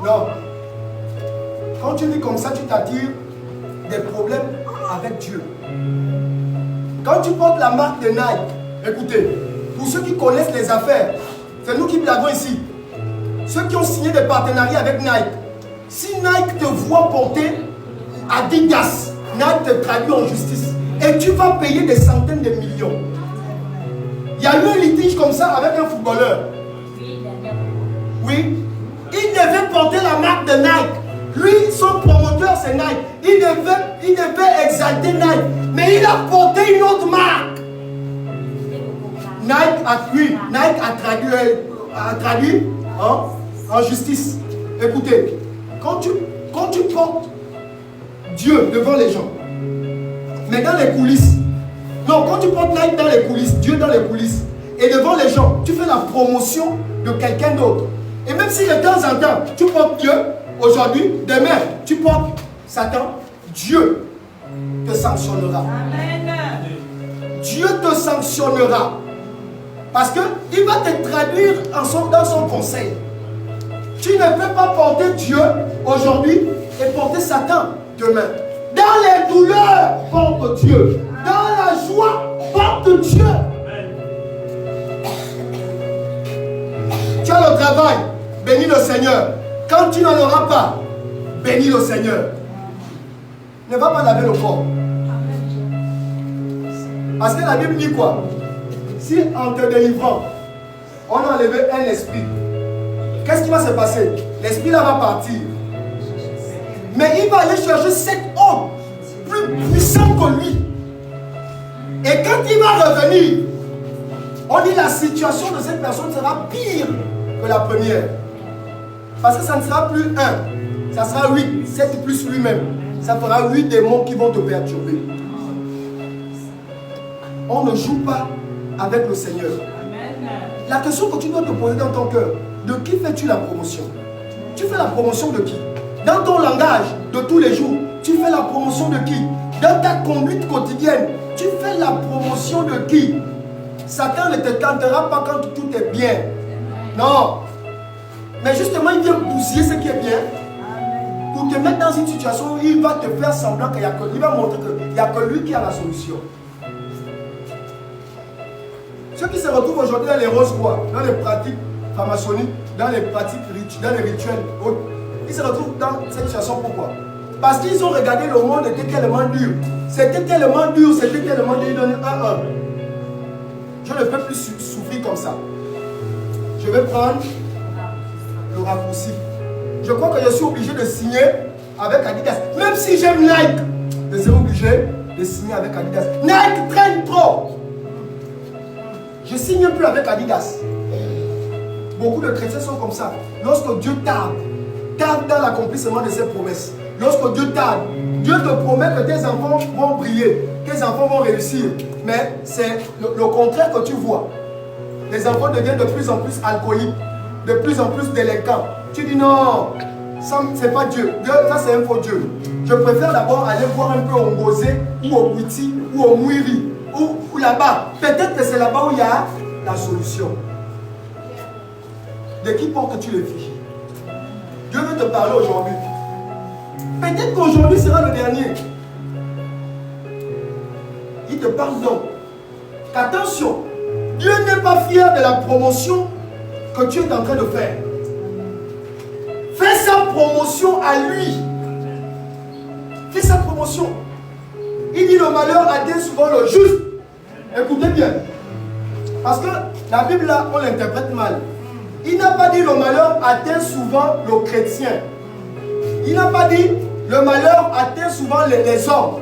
Non. Quand tu vis comme ça, tu t'attires des problèmes avec Dieu. Quand tu portes la marque de Nike, écoutez, pour ceux qui connaissent les affaires, c'est nous qui blaguons ici. Ceux qui ont signé des partenariats avec Nike, si Nike te voit porter Adidas, Nike te traduit en justice et tu vas payer des centaines de millions. Il y a eu un litige comme ça avec un footballeur. Oui. Il devait porter la marque de Nike. Lui, son promoteur, c'est Nike. Il devait exalter Nike. Mais il a porté une autre marque. Nike a traduit en justice. Écoutez, quand tu portes Dieu devant les gens, mais dans les coulisses, non, quand tu portes Nike dans les coulisses, Dieu dans les coulisses, et devant les gens, tu fais la promotion de quelqu'un d'autre. Et même si de temps en temps, tu portes Dieu, aujourd'hui, demain, tu portes Satan, Dieu te sanctionnera. Amen. Dieu te sanctionnera. Parce qu'il va te traduire dans son conseil. Tu ne peux pas porter Dieu aujourd'hui et porter Satan demain. Dans les douleurs, porte Dieu. Dans la joie, porte Dieu. Tu as le travail, bénis le Seigneur. Quand tu n'en auras pas, bénis le Seigneur. Ne va pas laver le corps. Parce que la Bible dit quoi? Si en te délivrant, on a enlevé un esprit, qu'est-ce qui va se passer? L'esprit là va partir. Mais il va aller chercher cet homme plus puissant que lui. Et quand il va revenir, on dit la situation de cette personne sera pire que la première. Parce que ça ne sera plus 1, ça sera 8, 7 plus lui-même. Ça fera 8 démons qui vont te perturber. On ne joue pas avec le Seigneur. La question que tu dois te poser dans ton cœur, de qui fais-tu la promotion? Tu fais la promotion de qui? Dans ton langage de tous les jours, tu fais la promotion de qui? Dans ta conduite quotidienne, tu fais la promotion de qui? Satan ne te tentera pas quand tout est bien. Non. Mais justement, il vient bousiller ce qui est bien. Pour te mettre dans une situation où il va te faire semblant qu'il y a que lui. Il va montrer qu'il n'y a que lui qui a la solution. Ceux qui se retrouvent aujourd'hui dans les rose-croix, dans les pratiques franc-maçonniques, dans les pratiques dans les rituels, ils se retrouvent dans cette situation. Pourquoi? Parce qu'ils ont regardé le monde était tellement dur. C'était tellement dur, c'était tellement dur. Ils donnaient 1-1. Je ne peux plus souffrir comme ça. Je vais prendre le raccourci. Je crois que je suis obligé de signer avec Adidas. Même si j'aime Nike, je suis obligé de signer avec Adidas. Nike traîne trop. Je ne signe plus avec Adidas. Beaucoup de chrétiens sont comme ça. Lorsque Dieu tarde dans l'accomplissement de ses promesses, lorsque Dieu t'aide, Dieu te promet que tes enfants vont briller, tes enfants vont réussir. Mais c'est le contraire que tu vois. Les enfants deviennent de plus en plus alcooliques, de plus en plus délinquants. Tu dis non, ça c'est pas Dieu. Dieu, ça c'est un faux Dieu. Je préfère d'abord aller voir un peu au Ngosé, ou au Bouti, ou au Mouiri, ou là-bas. Peut-être que c'est là-bas où il y a la solution. De qui portes-tu le fichier? Dieu veut te parler aujourd'hui. Peut-être qu'aujourd'hui sera le dernier. Il te parle donc. Qu'attention, Dieu n'est pas fier de la promotion que tu es en train de faire. Fais sa promotion à lui. Fais sa promotion. Il dit le malheur atteint souvent le juste. Écoutez bien. Parce que la Bible là, on l'interprète mal. Il n'a pas dit le malheur atteint souvent le chrétien. Il n'a pas dit le malheur atteint souvent les hommes.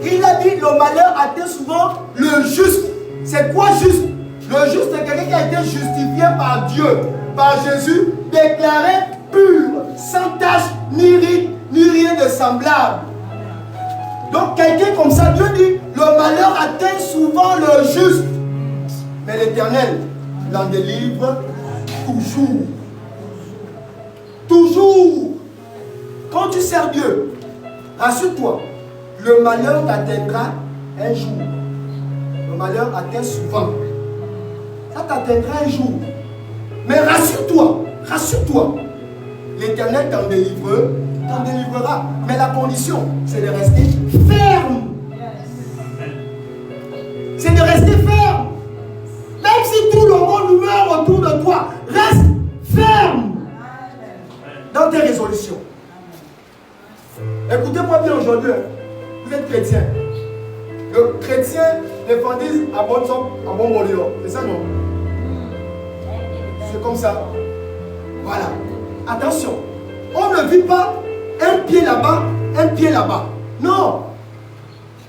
Il a dit le malheur atteint souvent le juste. C'est quoi juste? Le juste est quelqu'un qui a été justifié par Dieu, par Jésus, déclaré pur, sans tache, ni ride, ni rien de semblable. Donc quelqu'un comme ça, Dieu dit, le malheur atteint souvent le juste. Mais l'Éternel l'en délivre toujours. Toujours. Quand tu sers Dieu, rassure-toi, le malheur t'atteindra un jour. Le malheur atteint souvent. Ça t'atteindra un jour. Mais rassure-toi, rassure-toi. L'Éternel t'en délivrera. Mais la condition, c'est de rester ferme. C'est de rester ferme. Même si tout le monde meurt autour de toi, reste ferme dans tes résolutions. Écoutez-moi bien aujourd'hui, vous êtes chrétien. Le chrétien, les fandis à bon somme, à bon bolio. C'est ça, non? C'est comme ça. Voilà. Attention, on ne vit pas un pied là-bas, un pied là-bas. Non.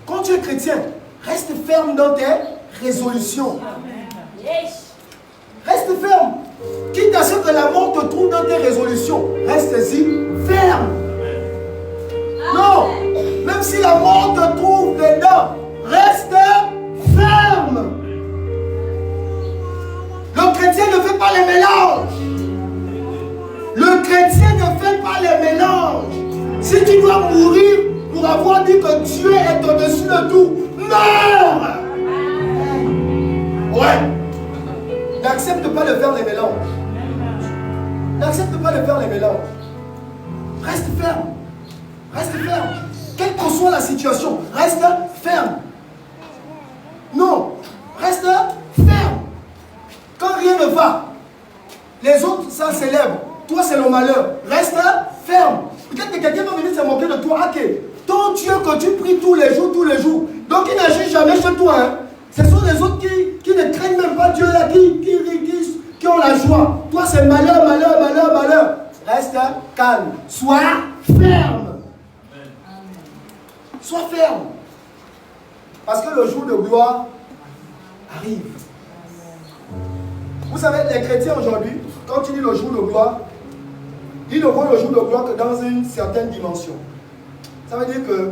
Quand tu es chrétien, reste ferme dans tes résolutions. Reste ferme. Quitte à ce que la mort te trouve dans tes résolutions, reste-y ferme. Non, même si la mort te trouve dedans, reste ferme. Le chrétien ne fait pas les mélanges. Le chrétien ne fait pas les mélanges. Si tu dois mourir pour avoir dit que Dieu est au-dessus de tout, meurs. Ouais. N'accepte pas de faire les mélanges. N'accepte pas de faire les mélanges. Reste ferme. Reste ferme. Quelle que soit la situation, reste ferme. Non, reste ferme. Quand rien ne va, les autres, ça célèbre. Toi, c'est le malheur. Reste ferme. Peut-être que quelqu'un va venir se moquer de toi. Ok, ton Dieu que tu pries tous les jours. Donc il n'agit jamais chez toi. Hein. Ce sont les autres qui ne craignent même pas Dieu là, qui ont la joie. Toi, c'est malheur. Reste calme. Sois ferme. Sois ferme. Parce que le jour de gloire arrive. Vous savez, les chrétiens aujourd'hui, quand tu dis le jour de gloire, ils ne voient le jour de gloire que dans une certaine dimension. Ça veut dire que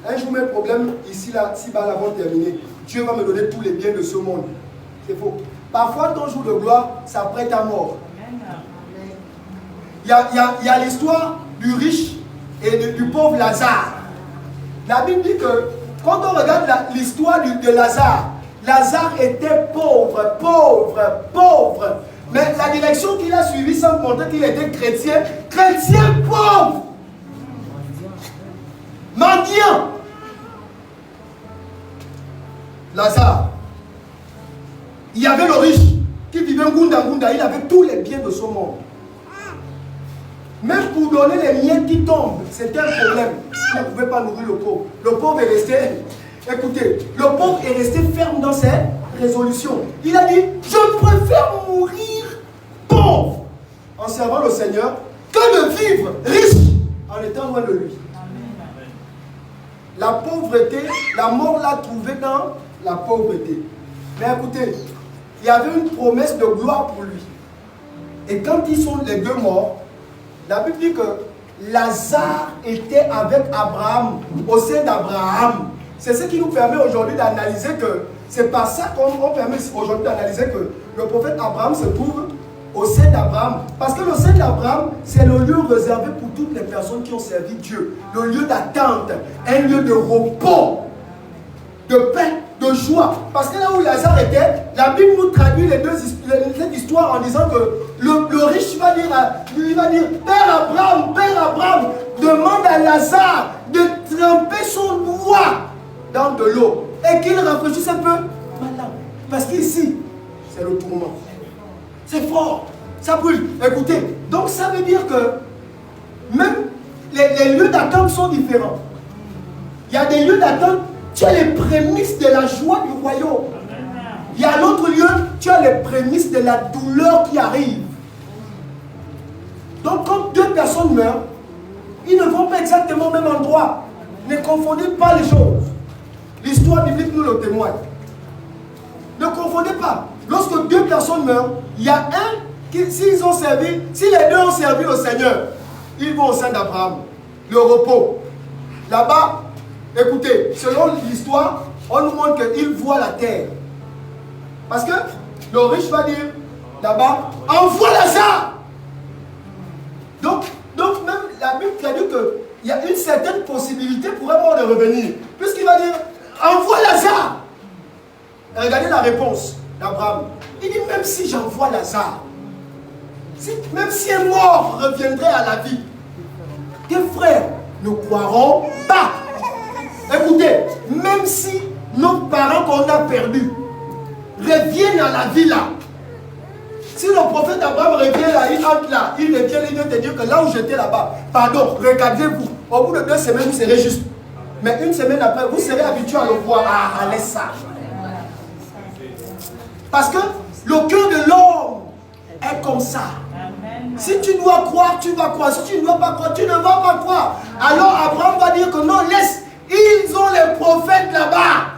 un jour mes problèmes ici, là, là vont terminer. Dieu va me donner tous les biens de ce monde. C'est faux. Parfois, ton jour de gloire, ça prête à mort. Il y a l'histoire du riche et du pauvre Lazare. La Bible dit que quand on regarde l'histoire de Lazare, Lazare était pauvre. Mais la direction qu'il a suivie sans compter qu'il était chrétien pauvre. Mendiant. Lazare. Il y avait le riche qui vivait Ngunda, il avait tous les biens de ce monde. Même pour donner les miettes qui tombent, c'était un problème. Il ne pouvait pas nourrir le pauvre. Le pauvre est resté, écoutez, le pauvre est resté ferme dans ses résolutions. Il a dit, je préfère mourir pauvre en servant le Seigneur que de vivre riche en étant loin de lui. La pauvreté, la mort l'a trouvé dans la pauvreté. Mais écoutez, il y avait une promesse de gloire pour lui. Et quand ils sont les deux morts, la Bible dit que Lazare était avec Abraham, au sein d'Abraham. C'est ce qui nous permet aujourd'hui d'analyser que, c'est par ça qu'on permet aujourd'hui d'analyser que le prophète Abraham se trouve au sein d'Abraham. Parce que le sein d'Abraham, c'est le lieu réservé pour toutes les personnes qui ont servi Dieu. Le lieu d'attente, un lieu de repos, de paix, de joie. Parce que là où Lazare était, la Bible nous traduit cette histoire en disant que le riche va dire, Père Abraham, demande à Lazare de tremper son doigt dans de l'eau et qu'il rafraîchisse un peu malade. Parce qu'ici, c'est le tourment. C'est fort, ça brûle. Écoutez, donc ça veut dire que même les lieux d'attente sont différents. Il y a des lieux d'attente, tu as les prémices de la joie du royaume. Il y a l'autre lieu, tu as les prémices de la douleur qui arrive. Donc quand deux personnes meurent, ils ne vont pas exactement au même endroit. Ne confondez pas les choses. L'histoire biblique nous le témoigne. Ne confondez pas. Lorsque deux personnes meurent, il y a un qui, si les deux ont servi le Seigneur, ils vont au sein d'Abraham, le repos. Là-bas, écoutez, selon l'histoire, on nous montre qu'il voit la terre. Parce que le riche va dire, là-bas, envoie Lazare. Donc même la Bible traduit qu'il y a une certaine possibilité pour avoir de revenir. Puisqu'il va dire, envoie Lazare. Et regardez la réponse d'Abraham. Il dit, même si j'envoie Lazare, même si un mort reviendrait à la vie, tes frères ne croiront pas. Écoutez, même si nos parents qu'on a perdus reviennent à la vie là, si le prophète Abraham revient là, il entre là, il revient, il vient te dire que là où j'étais là-bas, pardon, regardez-vous, au bout de 2 semaines, vous serez juste. Mais une semaine après, vous serez habitué à le voir. Ah, laisse ça. Parce que le cœur de l'homme est comme ça. Si tu dois croire, tu vas croire. Si tu ne dois pas croire, tu ne vas pas croire. Alors Abraham va dire que non, laisse. Ils ont les prophètes là-bas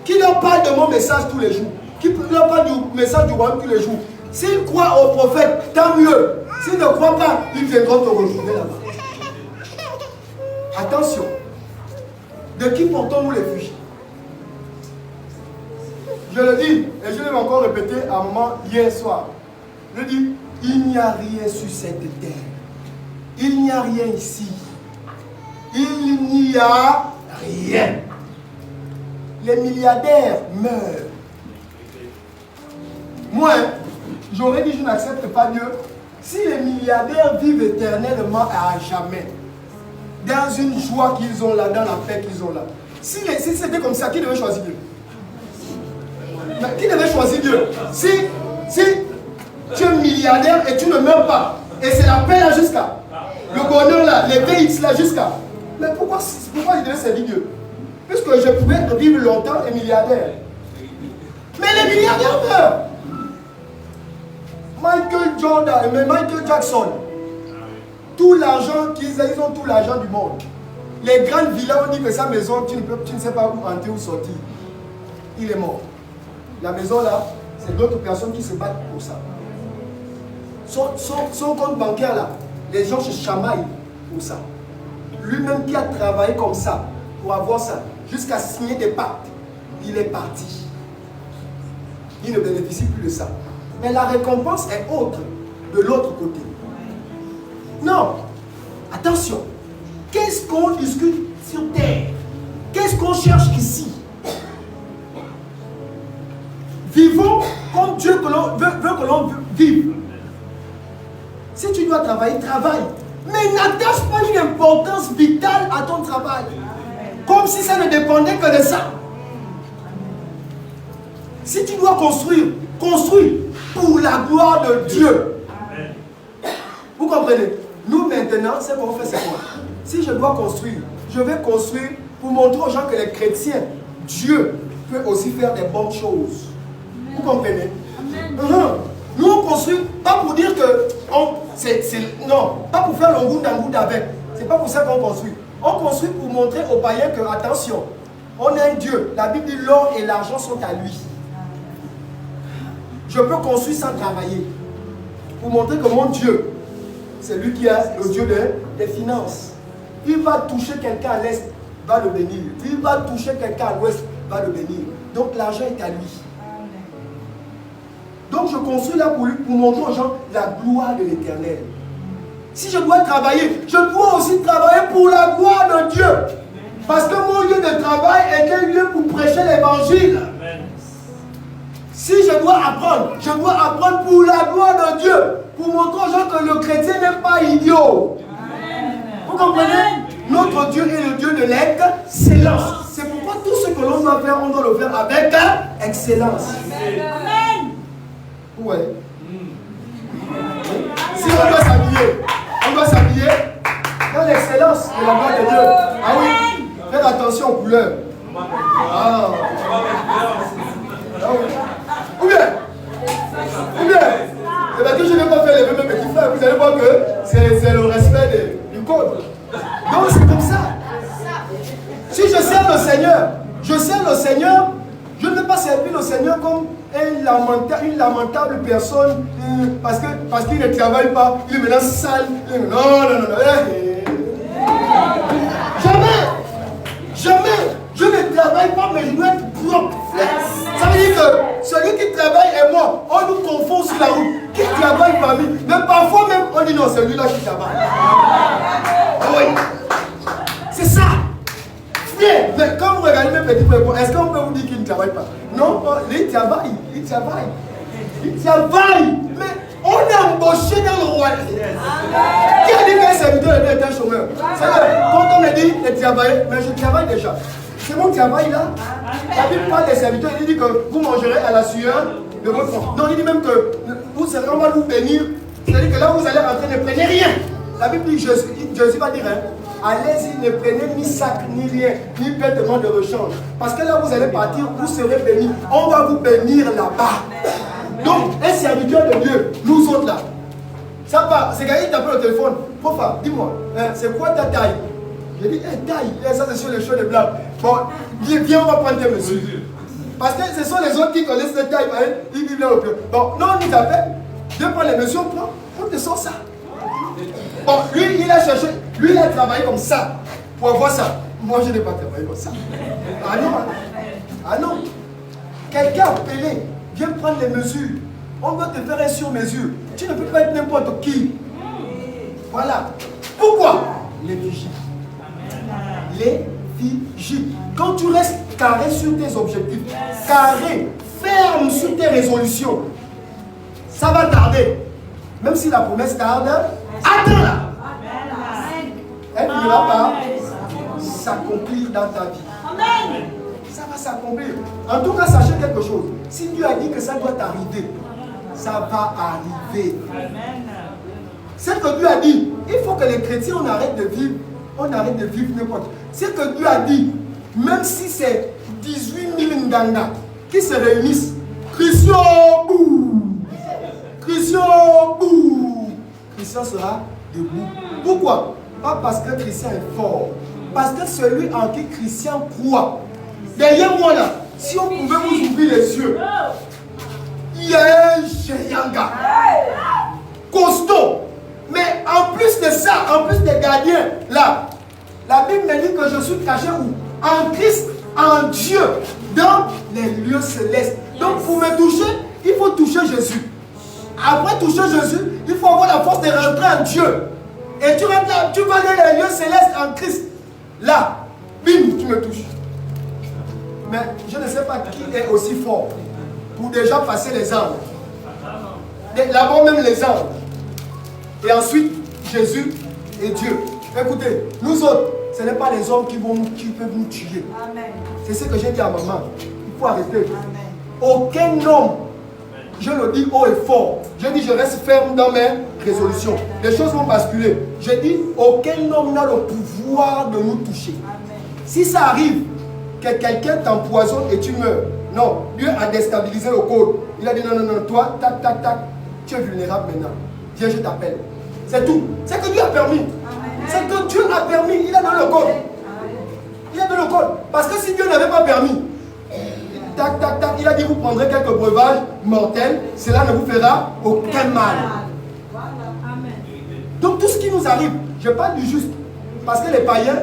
qui leur parlent de mon message tous les jours. Qui leur parlent du message du royaume tous les jours. S'ils croient aux prophètes, tant mieux. S'ils ne croient pas, ils viendront te retrouver là-bas. Attention. De qui portons-nous les fusils? Je le dis, et je l'ai encore répété à un moment hier soir. Je dis, il n'y a rien sur cette terre. Il n'y a rien ici. Il n'y a rien. Les milliardaires meurent. Moi, j'aurais dit, je n'accepte pas Dieu. Si les milliardaires vivent éternellement à jamais, dans une joie qu'ils ont là, dans la paix qu'ils ont là. Si c'était comme ça, qui devait choisir Dieu? Mais qui devait choisir Dieu? Si tu es milliardaire et tu ne meurs pas, et c'est la paix là jusqu'à, le bonheur là, les VX là jusqu'à. Mais pourquoi il devait servir Dieu? Puisque je pouvais vivre longtemps et milliardaire. Mais les milliardaires meurent. Michael Jackson, tout l'argent ils ont tout l'argent du monde. Les grandes villas, on dit que sa maison, tu ne sais pas où entrer ou sortir. Il est mort. La maison là, c'est d'autres personnes qui se battent pour ça. Son compte bancaire là, les gens se chamaillent pour ça. Lui-même qui a travaillé comme ça, pour avoir ça, jusqu'à signer des pactes, il est parti. Il ne bénéficie plus de ça. Mais la récompense est autre, de l'autre côté. Non, attention, qu'est-ce qu'on discute sur terre? Qu'est-ce qu'on cherche ici? Vivons comme Dieu veut que l'on vive. Si tu dois travailler, travaille. Mais n'attache pas une importance vitale à ton travail. Comme si ça ne dépendait que de ça. Si tu dois construire, construis pour la gloire de Dieu. Vous comprenez? Nous maintenant, ce qu'on fait, c'est quoi? Si je dois construire, je vais construire pour montrer aux gens que les chrétiens, Dieu peut aussi faire des bonnes choses. Vous comprenez? Nous on construit, pas pour dire que non, pas pour faire le goût d'un goût avec. C'est pas pour ça qu'on construit. On construit pour montrer aux païens que, attention, on a un Dieu. La Bible dit l'or et l'argent sont à lui. Je peux construire sans travailler. Pour montrer que mon Dieu c'est lui qui a le Dieu des finances. Il va toucher quelqu'un à l'est, va le bénir. Il va toucher quelqu'un à l'ouest, va le bénir. Donc l'argent est à lui. Donc je construis là pour lui, pour montrer aux gens la gloire de l'Éternel. Si je dois travailler, je dois aussi travailler pour la gloire de Dieu. Parce que mon lieu de travail est un lieu pour prêcher l'évangile. Si je dois apprendre pour la gloire de Dieu. Pour montrer aux gens que le chrétien n'est pas idiot. Vous comprenez? Notre Dieu est le Dieu de l'excellence. C'est pourquoi tout ce que l'on doit faire, on doit le faire avec excellence. Amen. Ouais. Si on doit s'habiller dans l'excellence de la gloire de Dieu. Ah oui, faites attention aux couleurs. Ah oui. Ou bien, et bien que je ne vais pas faire les mêmes petits frères, vous allez voir que c'est le respect du code. Donc c'est comme ça. Si je sers le Seigneur, je ne vais pas servir le Seigneur comme une lamentable personne parce qu'il ne travaille pas, il est maintenant sale. Non. Jamais. Je ne travaille pas, mais je dois être propre. Ça veut dire que celui qui travaille est moi. On nous confond sur la route. Qui travaille parmi. Mais parfois même, on dit non, c'est lui-là qui travaille. Oui. C'est ça. Mais quand vous regardez mes petits frères, est-ce qu'on peut vous dire qu'il ne travaille pas? Non, il travaille. Mais on est embauché dans le royaume. Qui a dit qu'un serviteur est un chômeur? Quand on me dit de travailler, mais je travaille déjà. C'est mon travail là. La Bible parle des serviteurs, il dit que vous mangerez à la sueur de votre front. Non, il dit même que on va vous bénir. C'est-à-dire que là vous allez rentrer, ne prenez rien. La Bible dit, Jésus va dire, allez-y, ne prenez ni sac, ni rien, ni vêtements de rechange. Parce que là vous allez partir, vous serez bénis. On va vous bénir là-bas. Donc, un serviteur de Dieu, nous autres là, ça va, c'est quelqu'un qui t'appelle au téléphone. Profa, dis-moi, c'est quoi ta taille? Je dis, taille, ça c'est sur les cheveux de blanc. Bon, viens, on va prendre tes mesures. Parce que ce sont les autres qui connaissent cette taille, ils vivent là au pied. Bon, non, on nous appelle, viens prendre les mesures, on te sort ça. Bon, lui, il a cherché, lui, il a travaillé comme ça, pour avoir ça. Moi, je n'ai pas travaillé comme ça. Ah non. Quelqu'un appelé, viens prendre les mesures. On va te faire un sur-mesure. Tu ne peux pas être n'importe qui. Voilà. Pourquoi? Les vigiles. Les vigiles. Quand tu restes carré sur tes objectifs, carré, ferme sur tes résolutions, ça va tarder. Même si la promesse tarde, attends-la. Elle ne va pas s'accomplir dans ta vie. Ça va s'accomplir. En tout cas, sachez quelque chose. Si Dieu a dit que ça doit arriver, ça va arriver. C'est que Dieu a dit. Il faut que les chrétiens, on arrête de vivre n'importe. C'est que Dieu a dit, même si c'est 18 000 Nganga qui se réunissent, Christian sera debout. Pourquoi? Pas parce que Christian est fort, parce que celui en qui Christian croit. Derrière moi là, si on pouvait vous ouvrir les yeux, il y a un géant gars, costaud. Mais en plus de ça, en plus des gardiens, là, la Bible me dit que je suis caché où? En Christ, en Dieu, dans les lieux célestes. Donc pour me toucher, il faut toucher Jésus. Après toucher Jésus, il faut avoir la force de rentrer en Dieu. Et tu rentres là, tu vas dans les lieux célestes en Christ. Là, bim, tu me touches. Mais je ne sais pas qui est aussi fort pour déjà passer les anges. Là-bas même les anges. Et ensuite, Jésus et Dieu. Écoutez, nous autres, ce n'est pas les hommes qui peuvent nous tuer. C'est ce que j'ai dit à maman. Il faut arrêter. Amen. Aucun homme, je le dis haut et fort, je dis je reste ferme dans mes résolutions. Les choses vont basculer. Je dis aucun homme n'a le pouvoir de nous toucher. Amen. Si ça arrive, que quelqu'un t'empoisonne et tu meurs, non, Dieu a déstabilisé le code. Il a dit non, toi, tac, tu es vulnérable maintenant. Viens, je t'appelle. C'est tout. C'est que Dieu a permis. C'est que Dieu a permis. Il est dans le code. Il est dans le code. Parce que si Dieu n'avait pas permis, tac, il a dit vous prendrez quelques breuvages mortels. Cela ne vous fera aucun mal. Donc tout ce qui nous arrive, je parle du juste. Parce que les païens,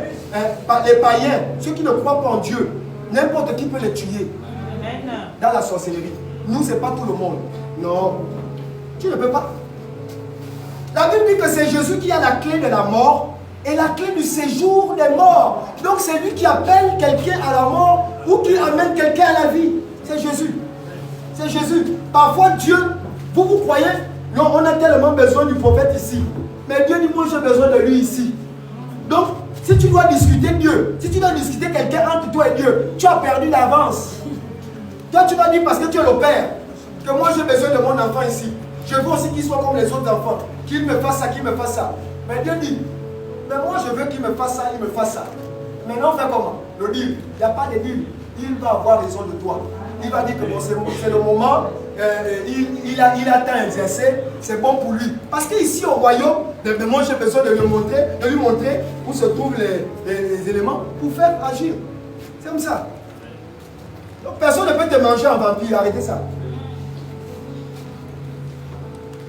ceux qui ne croient pas en Dieu, n'importe qui peut les tuer. Dans la sorcellerie. Nous, ce n'est pas tout le monde. Non. Tu ne peux pas. La Bible dit que c'est Jésus qui a la clé de la mort et la clé du séjour des morts. Donc c'est lui qui appelle quelqu'un à la mort ou qui amène quelqu'un à la vie. C'est Jésus. C'est Jésus. Parfois Dieu, vous croyez, non, on a tellement besoin du prophète ici. Mais Dieu dit, moi j'ai besoin de lui ici. Donc, si tu dois discuter Dieu, si tu dois discuter quelqu'un entre toi et Dieu, tu as perdu d'avance. Toi tu vas dire parce que tu es le père, que moi j'ai besoin de mon enfant ici. Je veux aussi qu'il soit comme les autres enfants. Qu'il me fasse ça, qu'il me fasse ça. Mais Dieu dit, mais moi je veux qu'il me fasse ça, il me fasse ça. Maintenant on fait comment? Le deal. Il n'y a pas de deal. Il va avoir raison de toi. Il va dire que bon, c'est le moment, il a atteint exercer, c'est bon pour lui. Parce qu'ici au royaume, moi j'ai besoin de lui montrer où se trouvent les éléments pour faire agir. C'est comme ça. Donc personne ne peut te manger en vampire, arrêtez ça.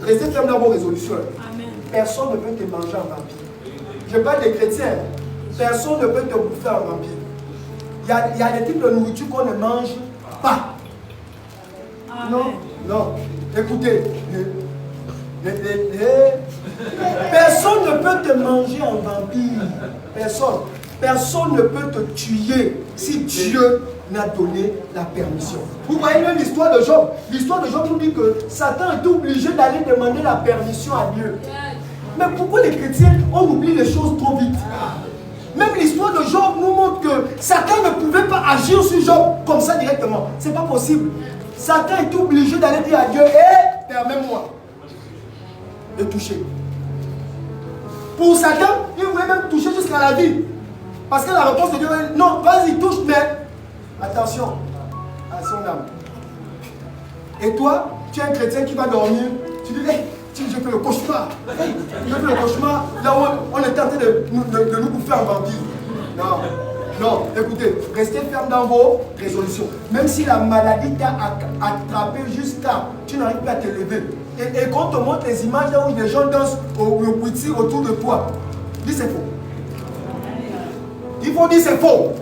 Restez ferme dans vos résolutions. Amen. Personne ne peut te manger en vampire. Je parle des chrétiens. Personne ne peut te bouffer en vampire. Il y a des types de nourriture qu'on ne mange pas. Amen. Non, non. Écoutez. Personne ne peut te manger en vampire. Personne. Personne ne peut te tuer si Dieu n'a donné la permission. Vous voyez même l'histoire de Job. L'histoire de Job nous dit que Satan est obligé d'aller demander la permission à Dieu. Mais pourquoi les chrétiens, on oublie les choses trop vite? Même l'histoire de Job nous montre que Satan ne pouvait pas agir sur Job comme ça directement. C'est pas possible. Satan est obligé d'aller dire à Dieu, hé, permets-moi de toucher. Pour Satan, il voulait même toucher jusqu'à la vie. Parce que la réponse de Dieu est, non, vas-y, touche, mais attention à son âme. Et toi, tu es un chrétien qui va dormir, tu dis, hey, je fais le cauchemar. Hey, je fais le cauchemar, là où on est en train de nous bouffer en vampire. Non, non, écoutez, restez ferme dans vos résolutions. Même si la maladie t'a attrapé jusqu'à, tu n'arrives pas à te lever. Et quand on te montre les images là où les gens dansent au Witsi autour de toi, dis c'est faux. Il faut dire c'est faux.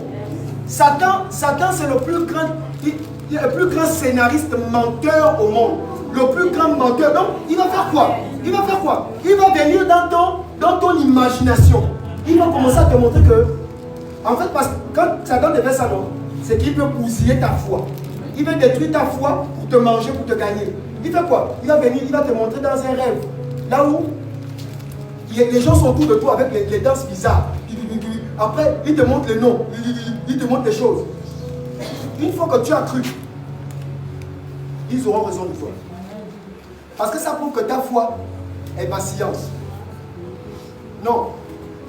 Satan c'est le plus grand scénariste menteur au monde. Le plus grand menteur. Donc, il va faire quoi? Il va faire quoi? Il va venir dans ton imagination. Il va commencer à te montrer que, en fait, parce que quand Satan te fait ça, non, c'est qu'il veut bousiller ta foi. Il veut détruire ta foi pour te manger, pour te gagner. Il fait quoi? Il va venir, il va te montrer dans un rêve. Là où les gens sont autour de toi avec les danses bizarres. Après, il te montre les noms, il te montre les choses. Une fois que tu as cru, ils auront raison de toi. Parce que ça prouve que ta foi est vacillante. Non.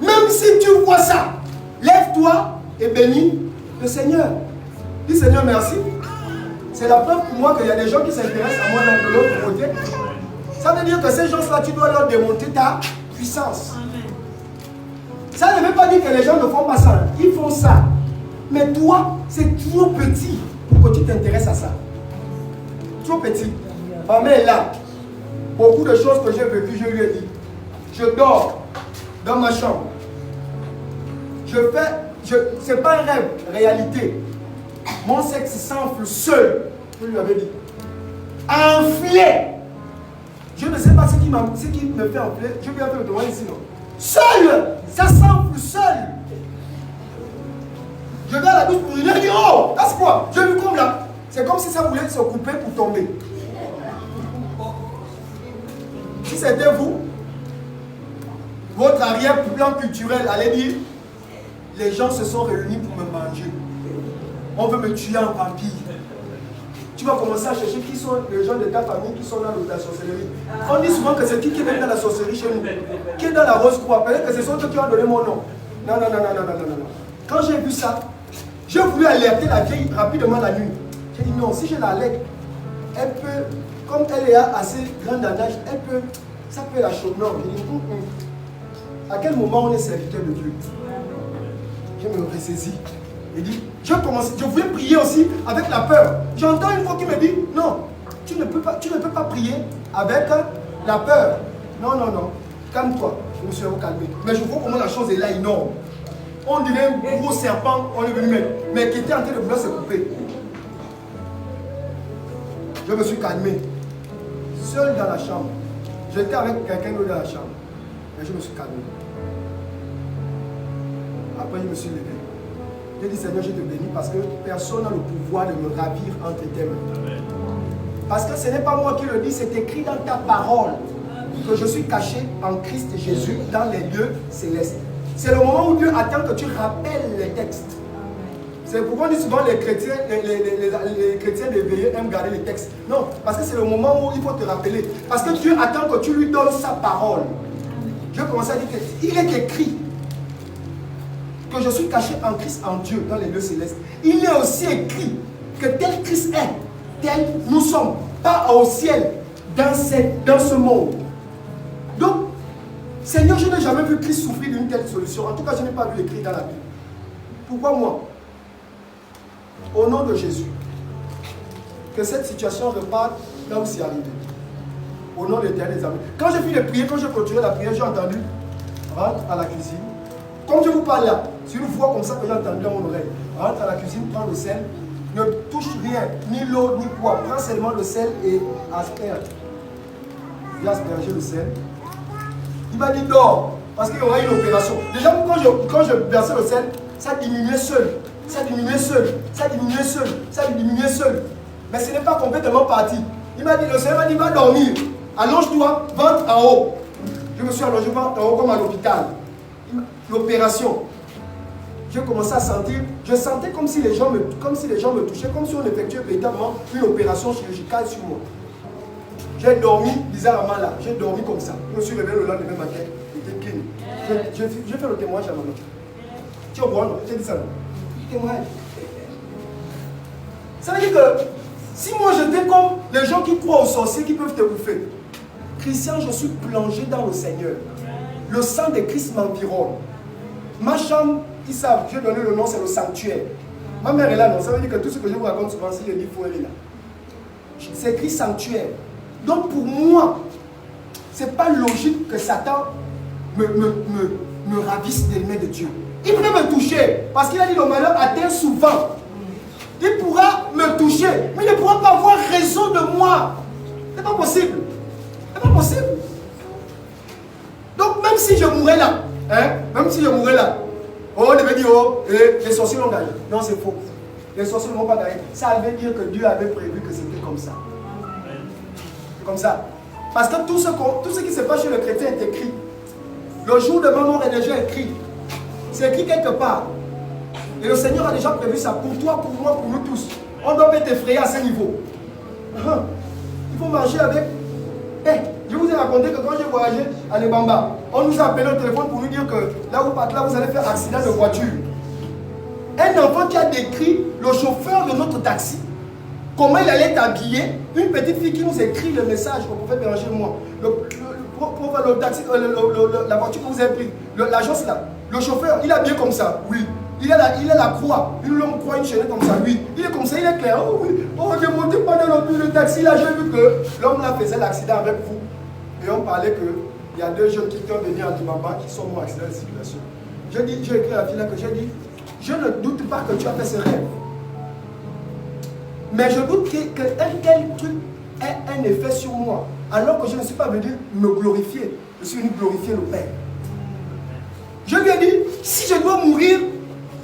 Même si tu vois ça, lève-toi et bénis le Seigneur. Dis Seigneur, merci. C'est la preuve pour moi qu'il y a des gens qui s'intéressent à moi de l'autre côté. Ça veut dire que ces gens-là, tu dois leur démontrer ta puissance. Ça ne veut pas dire que les gens ne font pas ça. Ils font ça. Mais toi, c'est trop petit pour que tu t'intéresses à ça. Trop petit. Ma mère est là. Beaucoup de choses que j'ai vécues, je lui ai dit. Je dors dans ma chambre. C'est pas un rêve, réalité. Mon sexe s'enfle seul. Je lui avais dit. Enflé. Je ne sais pas ce qui me fait enfler. Je lui avais le droit ici, non. Seul. Ça s'enfle seul. Je vais à la douche pour lui dire, oh, c'est quoi? Je lui comme là. C'est comme si ça voulait se couper pour tomber. Si c'était vous, votre arrière-plan culturel allait dire, les gens se sont réunis pour me manger. On veut me tuer en vampire. Tu vas commencer à chercher qui sont les gens de ta famille qui sont dans la sorcellerie. On dit souvent que c'est qui est dans la sorcellerie chez nous. Qui est dans la rose croix. Peut-être que ce sont eux qui ont donné mon nom. Non. Quand j'ai vu ça, j'ai voulu alerter la vieille rapidement la nuit. J'ai dit non, si je l'alerte, elle peut, comme elle est assez grande en âge, ça peut la chauffer. Non, j'ai dit, à quel moment on est serviteur de Dieu? Je me ressaisis. Il dit, je voulais prier aussi avec la peur. J'entends une voix qui me dit, non, tu ne peux pas prier avec la peur. Non, calme-toi. Je me suis dit, vous calmer. Mais je vois comment la chose est là énorme. On dirait un gros serpent, on est venu mettre, mais qui était en train de vouloir se couper. Je me suis calmé. Seul dans la chambre. J'étais avec quelqu'un d'autre dans la chambre. Mais je me suis calmé. Après, je me suis levé. J'ai dit, Seigneur, je te bénis parce que personne n'a le pouvoir de me ravir entre tes mains. Parce que ce n'est pas moi qui le dis, c'est écrit dans ta parole que je suis caché en Christ Jésus dans les lieux célestes. C'est le moment où Dieu attend que tu rappelles les textes. C'est pourquoi on dit souvent les chrétiens, les chrétiens d'éveillé aiment garder les textes. Non, parce que c'est le moment où il faut te rappeler. Parce que Dieu attend que tu lui donnes sa parole. Je commence à dire qu'il est écrit que je suis caché en Christ, en Dieu, dans les lieux célestes. Il est aussi écrit que tel Christ est, tel nous sommes, pas au ciel, dans ce monde. Donc, Seigneur, je n'ai jamais vu Christ souffrir d'une telle solution. En tout cas, je n'ai pas vu écrit dans la Bible. Pourquoi moi? Au nom de Jésus, que cette situation reparte là où c'est arrivé. Au nom de l'Éternel des armées. Quand j'ai fini de prier, quand j'ai clôturé la prière, j'ai entendu, rentre à la cuisine. Comme je vous parle là, c'est une voix comme ça que j'ai entendu dans mon oreille. Rentre à la cuisine, prends le sel, ne touche rien, ni l'eau, ni quoi. Prends seulement le sel et asperge. J'ai aspergé le sel. Il m'a dit dors, parce qu'il y aura une opération. Déjà, quand je versais le sel, ça diminuait seul. Ça diminuait seul. Ça diminuait seul. Ça diminuait seul. Mais ce n'est pas complètement parti. Il m'a dit, le Seigneur m'a dit, va dormir. Allonge-toi, ventre en haut. Je me suis allongé ventre en haut comme à l'hôpital. L'opération. J'ai commencé à sentir, je sentais comme si les gens me touchaient, comme si on effectuait véritablement une opération chirurgicale sur moi. J'ai dormi bizarrement là, j'ai dormi comme ça. Je me suis réveillé le lendemain matin, j'étais clean. J'ai fait le témoignage à maman. Tu es au courant, non? J'ai dit ça, non? Témoignage. Ça veut dire que si moi j'étais comme les gens qui croient aux sorciers qui peuvent te bouffer, Christian, je suis plongé dans le Seigneur. Le sang de Christ m'environne. Ma chambre, ils savent, j'ai donné le nom, c'est le sanctuaire. Ma mère est là, non? Ça veut dire que tout ce que je vous raconte souvent, si je dis faux, elle est là. C'est écrit sanctuaire. Donc pour moi, ce n'est pas logique que Satan me ravisse des mains de Dieu. Il peut me toucher, parce qu'il a dit le malheur atteint souvent. Il pourra me toucher, mais il ne pourra pas avoir raison de moi. Ce n'est pas possible. Ce n'est pas possible. Donc même si je mourrais là, même si je mourrais là, on devait dire, oh, les sorciers l'ont gagné. Non, c'est faux. Les sorciers ne vont pas gagner. Ça veut dire que Dieu avait prévu que c'était comme ça. C'est comme ça. Parce que tout ce qui se passe chez le chrétien est écrit. Le jour de ma mort est déjà écrit. C'est écrit quelque part. Et le Seigneur a déjà prévu ça pour toi, pour moi, pour nous tous. On doit être effrayé à ce niveau. Il faut marcher avec. Je vous ai raconté que quand j'ai voyagé à Lebamba, on nous a appelé au téléphone pour nous dire que là où vous allez faire accident de voiture. Un enfant qui a décrit le chauffeur de notre taxi, comment il allait t'habiller, une petite fille qui nous écrit le message au prophète Béranger et moi. Le taxi, la voiture que vous avez prise, l'agence là, le chauffeur, il est habillé comme ça, oui. Il a la croix, une longue croix, une chaînette comme ça, oui. Il est comme ça, il est clair. Oh oui, oh je ne montais pas dans le taxi là, j'ai vu que l'homme là faisait l'accident avec vous. Et on parlait qu'il y a deux jeunes qui sont venus à Dibamba qui sont morts accident de circulation. J'ai écrit à la fille là que j'ai dit, je ne doute pas que tu as fait ce rêve. Mais je doute qu'un tel truc ait un effet sur moi. Alors que je ne suis pas venu me glorifier. Je suis venu glorifier le Père. Je lui ai dit, si je dois mourir,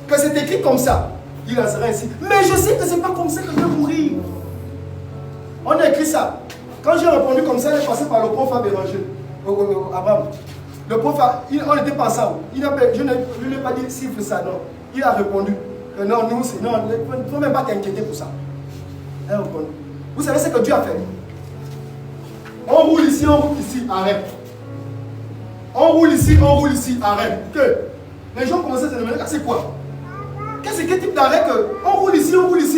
que c'est écrit comme ça, il en sera ainsi. Mais je sais que ce n'est pas comme ça que je vais mourir. On a écrit ça. Quand j'ai répondu comme ça, il est passé par le prof Béranger, Abraham. Le prof, on n'était pas ça. Je ne lui ai pas dit siffle ça, non. Il a répondu que non, nous, non, il ne faut même pas t'inquiéter pour ça. Il a répondu. Vous savez ce que Dieu a fait? On roule ici, arrête. On roule ici, arrête. Que les gens commençaient à se demander, c'est quoi? Quel type d'arrêt que on roule ici,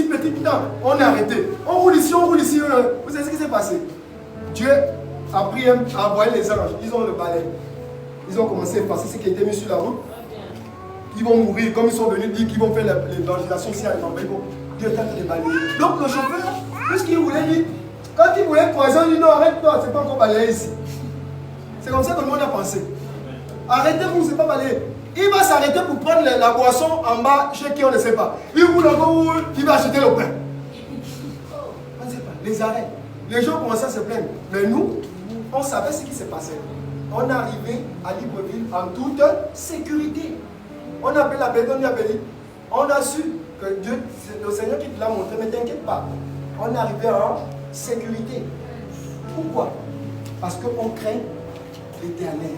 petit temps, on est arrêté. On roule ici, vous savez ce qui s'est passé? Dieu a envoyé les anges, ils ont le balai. Ils ont commencé à passer ce qui était mis sur la route. Ils vont mourir, comme ils sont venus dire qu'ils vont faire l'évangélisation ici à l'évangile. Dieu est en train de balayer. Donc le chauffeur, puisqu'il voulait dire, quand il voulait croiser, il dit non, arrête-toi, c'est pas encore balayé ici. C'est comme ça que le monde a pensé. Arrêtez-vous, c'est pas balayer. Il va s'arrêter pour prendre la boisson en bas chez qui on ne sait pas. Il vous il va acheter le pain. On ne sait pas. Les arrêts. Les gens commençaient à se plaindre. Mais nous, on savait ce qui s'est passé. On est arrivé à Libreville en toute sécurité. On a appelé la personne, on a su que Dieu, c'est le Seigneur qui te l'a montré, mais t'inquiète pas. On est arrivé en sécurité. Pourquoi? Parce qu'on craint l'Éternel.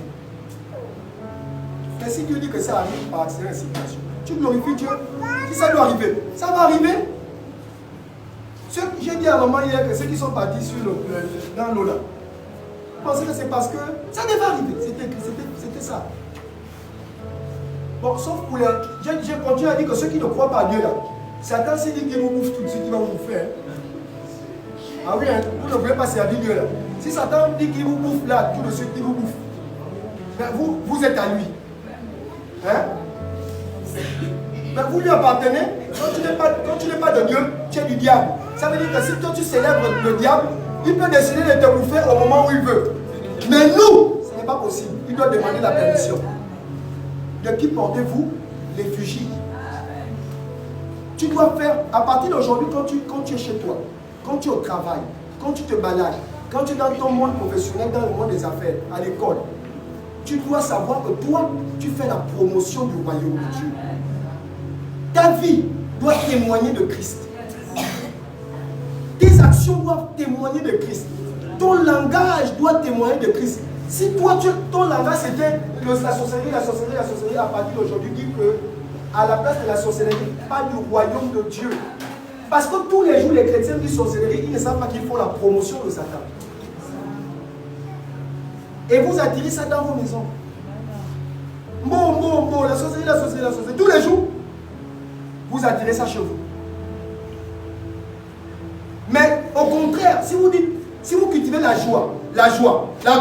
Mais si Dieu dit que ça arrive par accident, tu glorifies Dieu. Si ça doit arriver, ça va arriver. J'ai dit à maman hier que ceux qui sont partis dans l'eau là, je pensais que c'est parce que ça devait arriver. C'était ça. Bon, sauf pour les... J'ai continué à dire que ceux qui ne croient pas à Dieu là, Satan s'est dit qu'il vous bouffe tout de suite, il va vous bouffer. Ah oui, hein, vous ne voulez pas servir Dieu là. Si Satan dit qu'il vous bouffe là, tout de suite il vous bouffe. Mais vous êtes à lui. Hein? Mais vous lui appartenez. Quand tu n'es pas de Dieu, tu es du diable. Ça veut dire que si toi tu célèbres le diable, il peut décider de te bouffer au moment où il veut. Mais nous, ce n'est pas possible. Il doit demander la permission. De qui portez-vous les réfugiés? Tu dois faire, à partir d'aujourd'hui, quand tu es chez toi, quand tu es au travail, quand tu te balades, quand tu es dans ton monde professionnel, dans le monde des affaires, à l'école, tu dois savoir que toi, tu fais la promotion du royaume de Dieu. Ta vie doit témoigner de Christ. Tes actions doivent témoigner de Christ. Ton langage doit témoigner de Christ. Si toi, ton langage c'était la sorcellerie, à partir d'aujourd'hui, dis que à la place de la sorcellerie, pas du royaume de Dieu. Parce que tous les jours, les chrétiens disent sorcellerie, ils ne savent pas qu'ils font la promotion de Satan. Et vous attirez ça dans vos maisons. Bon, la sorcellerie. Tous les jours, vous attirez ça chez vous. Mais au contraire, si vous cultivez la joie, la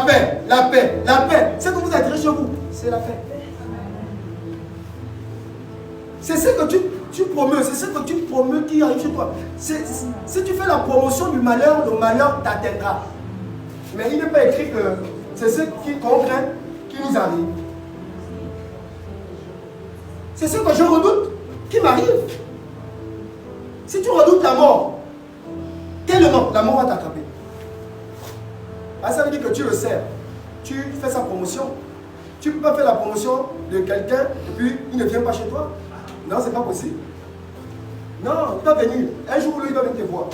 paix, c'est que vous attirez chez vous, c'est la paix. C'est ce que tu promeus, c'est ce que tu promeus qui arrive chez toi. Si tu fais la promotion du malheur, le malheur t'atteindra. Mais il n'est pas écrit que c'est ce qu'on craint qui nous arrive. C'est ce que je redoute qui m'arrive. Si tu redoutes la mort, tellement la mort va t'attraper. Ah, ça veut dire que tu le sers. Tu fais sa promotion. Tu ne peux pas faire la promotion de quelqu'un et puis il ne vient pas chez toi. Non, c'est pas possible. Non, il va venir. Un jour, lui, il va venir te voir.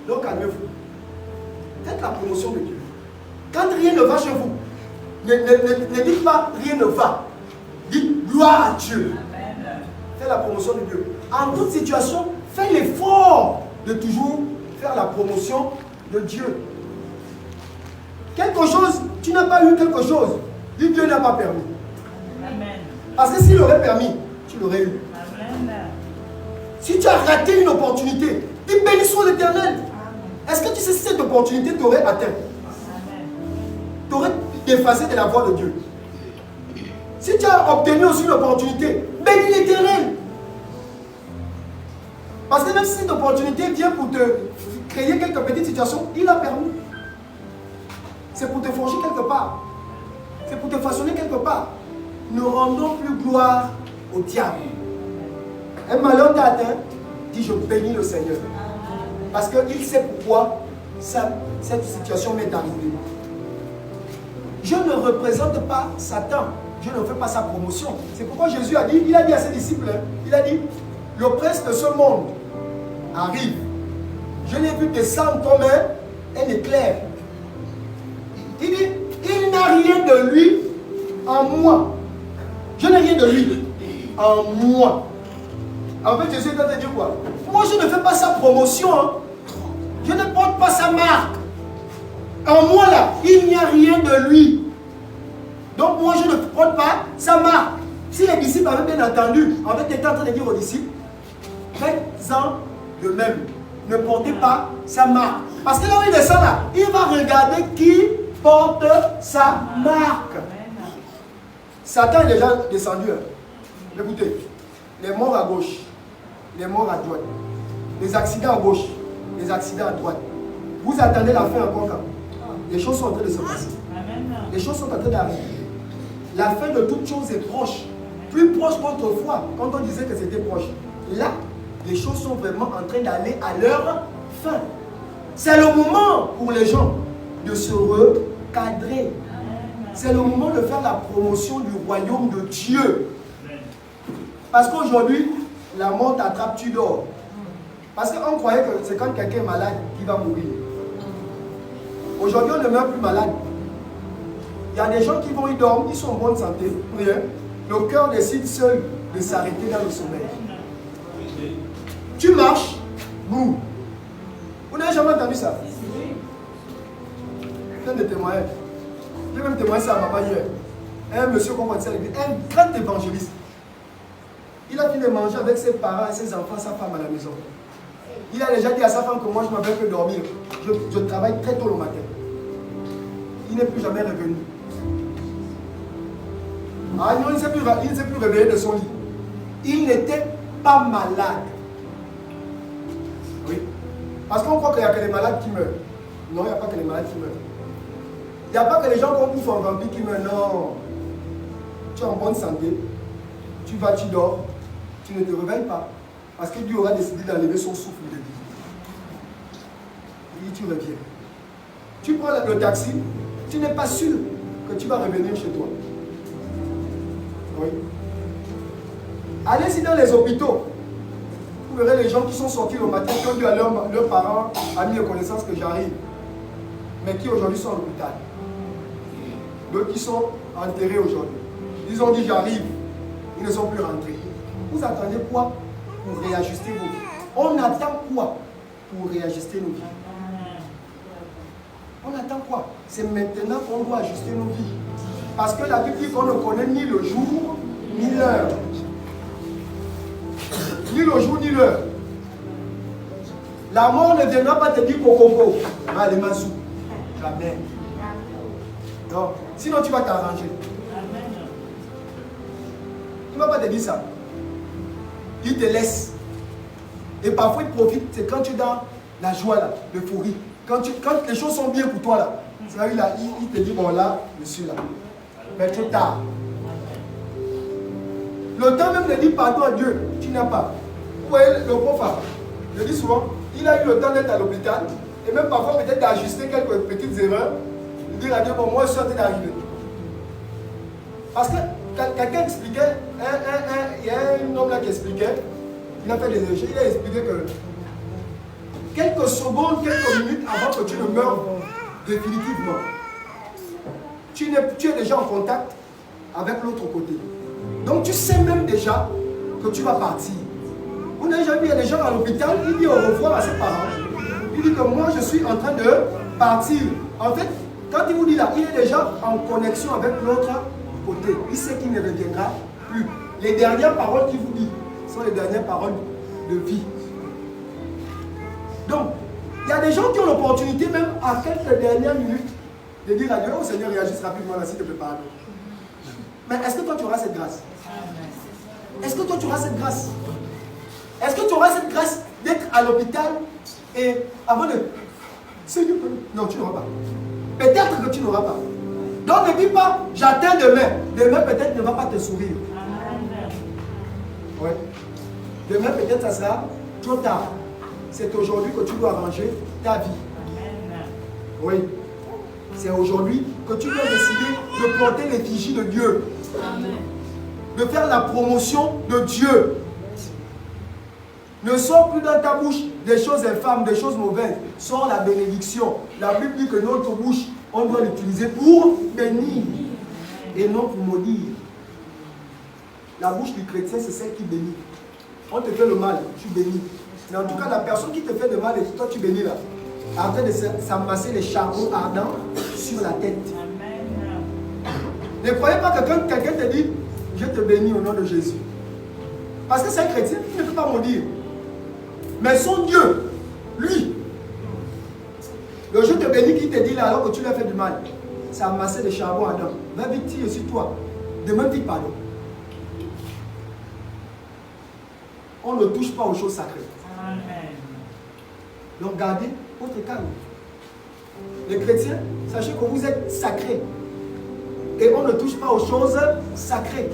Donc, calmez-vous. Faites la promotion de Dieu. Quand rien ne va chez vous, ne dites pas rien ne va. Dites gloire à Dieu. Faites la promotion de Dieu. En toute situation, fais l'effort de toujours faire la promotion de Dieu. Quelque chose, tu n'as pas eu quelque chose. Dis Dieu n'a pas permis. Amen. Parce que s'il aurait permis, tu l'aurais eu. Amen. Si tu as raté une opportunité, dis béni soit l'Éternel. Est-ce que tu sais si cette opportunité t'aurait atteint? T'aurais effacé de la voie de Dieu. Si tu as obtenu aussi une opportunité, bénis l'Éternel. Parce que même si cette opportunité vient pour te créer quelques petites situations, il a permis. C'est pour te forger quelque part. C'est pour te façonner quelque part. Ne rendons plus gloire au diable. Un malheur t'a atteint, dis je bénis le Seigneur. Parce qu'il sait pourquoi cette situation m'est arrivée. Je ne représente pas Satan. Je ne fais pas sa promotion. C'est pourquoi Jésus a dit, il a dit à ses disciples, il a dit, le prince de ce monde arrive. Je l'ai vu descendre comme un éclair. Il dit, il n'a rien de lui en moi. Je n'ai rien de lui en moi. En fait, Jésus est en train de dire quoi? Moi, je ne fais pas sa promotion. Hein. Je ne porte pas sa marque. En moi, là, il n'y a rien de lui. Donc, moi, je ne porte pas sa marque. Si les disciples avaient bien entendu, en fait, il était en train de dire aux disciples, faites-en de même. Ne portez pas sa marque. Parce que là où il descend là, il va regarder qui porte sa marque. Satan est déjà descendu. Écoutez, les morts à gauche, les morts à droite, les accidents à gauche, les accidents à droite. Vous attendez la fin encore quand? Les choses sont en train de se passer. Les choses sont en train d'arriver. La fin de toute chose est proche. Plus proche qu'autrefois, quand on disait que c'était proche. Là, les choses sont vraiment en train d'aller à leur fin. C'est le moment pour les gens de se recadrer. C'est le moment de faire la promotion du royaume de Dieu. Parce qu'aujourd'hui, la mort t'attrape, tu dors. Parce qu'on croyait que c'est quand quelqu'un est malade qu'il va mourir. Aujourd'hui, on ne meurt plus malade. Il y a des gens qui vont y dormir, ils sont en bonne santé. Rien. Le cœur décide seul de s'arrêter dans le sommeil. Tu marches, boum. Vous n'avez jamais entendu ça? Plein de témoignages. J'ai même témoigné ça à ma maman hier. Un monsieur qu'on connaissait, un grand évangéliste. Il a fini de manger avec ses parents, ses enfants, sa femme à la maison. Il a déjà dit à sa femme que moi je ne m'avais que dormir. Je travaille très tôt le matin. Il n'est plus jamais revenu. Ah non, il ne s'est plus réveillé de son lit. Il n'était pas malade. Oui. Parce qu'on croit qu'il n'y a que les malades qui meurent. Non, il n'y a pas que les malades qui meurent. Il n'y a pas que les gens qu'on bouffe en vampire qui meurent. Non. Tu es en bonne santé. Tu vas, tu dors. Tu ne te réveilles pas. Parce que Dieu aura décidé d'enlever son souffle de vie. Et tu reviens. Tu prends le taxi. Tu n'es pas sûr que tu vas revenir chez toi. Oui. Allez-y dans les hôpitaux. Vous verrez les gens qui sont sortis le matin, qui ont dit à leurs parents, amis et connaissances que j'arrive. Mais qui aujourd'hui sont à l'hôpital. D'autres qui sont enterrés aujourd'hui. Ils ont dit j'arrive. Ils ne sont plus rentrés. Vous attendez quoi pour réajuster vos vies? On attend quoi pour réajuster nos vies? On attend quoi? C'est maintenant qu'on doit ajuster nos vies. Parce que la Bible dit qu'on ne connaît ni le jour, ni l'heure. Ni le jour, ni l'heure. La mort ne viendra pas te dire coco. Allez, Mazou. Jamais. Non. Sinon, tu vas t'arranger. Il ne va pas te dire ça. Il te laisse. Et parfois, il profite. C'est quand tu es dans la joie, l'euphorie. Quand les choses sont bien pour toi, là. C'est là, il te dit, bon là, je suis là. Mais trop tard. Le temps même de dire pardon à Dieu, tu n'as pas. Vous voyez, le prof, je dis souvent, il a eu le temps d'être à l'hôpital, et même parfois peut-être d'ajuster quelques petites erreurs, de dire à Dieu, bon, moi je suis en train d'arriver. Parce que quelqu'un expliquait, il y a un homme là qui expliquait, il a fait des échecs, il a expliqué que quelques secondes, quelques minutes avant que tu ne meurs définitivement, tu es déjà en contact avec l'autre côté. Donc tu sais même déjà que tu vas partir. Vous n'avez jamais vu, il y a des gens à l'hôpital, il dit au revoir à ses parents. Il dit que moi je suis en train de partir. En fait, quand il vous dit là, il est déjà en connexion avec l'autre côté. Il sait qu'il ne reviendra plus. Les dernières paroles qu'il vous dit sont les dernières paroles de vie. Donc, il y a des gens qui ont l'opportunité même à quelques dernières minutes de dire à Dieu, oh Seigneur, réagisse rapidement là, s'il te plaît, pardon. Mais est-ce que toi tu auras cette grâce? Est-ce que toi tu auras cette grâce? Est-ce que tu auras cette grâce d'être à l'hôpital et avant de... Seigneur, non, tu n'auras pas. Peut-être que tu n'auras pas. Donc ne dis pas, j'attends demain. Demain peut-être ne va pas te sourire. Oui. Demain peut-être ça sera trop tard. C'est aujourd'hui que tu dois arranger ta vie. Oui. C'est aujourd'hui que tu dois décider de porter l'effigie de Dieu. Amen. De faire la promotion de Dieu. Ne sors plus dans ta bouche des choses infâmes, des choses mauvaises. Sors la bénédiction. La Bible dit que notre bouche, on doit l'utiliser pour bénir et non pour maudire. La bouche du chrétien, c'est celle qui bénit. On te fait le mal, tu bénis. Mais en tout cas, la personne qui te fait le mal et toi tu bénis là, en train de s'amasser les charbons ardents sur la tête. Ne croyez pas que quand quelqu'un te dit je te bénis au nom de Jésus. Parce que c'est un chrétien, il ne peut pas maudire. Mais son Dieu, lui, le je te bénis qui te dit là alors que tu lui as fait du mal, c'est amasser les charbons ardents. Va vite tirer sur toi. Demande vite pardon. On ne touche pas aux choses sacrées. Amen. Donc gardez votre calme. Les chrétiens, sachez que vous êtes sacrés. et on ne touche pas aux choses sacrées.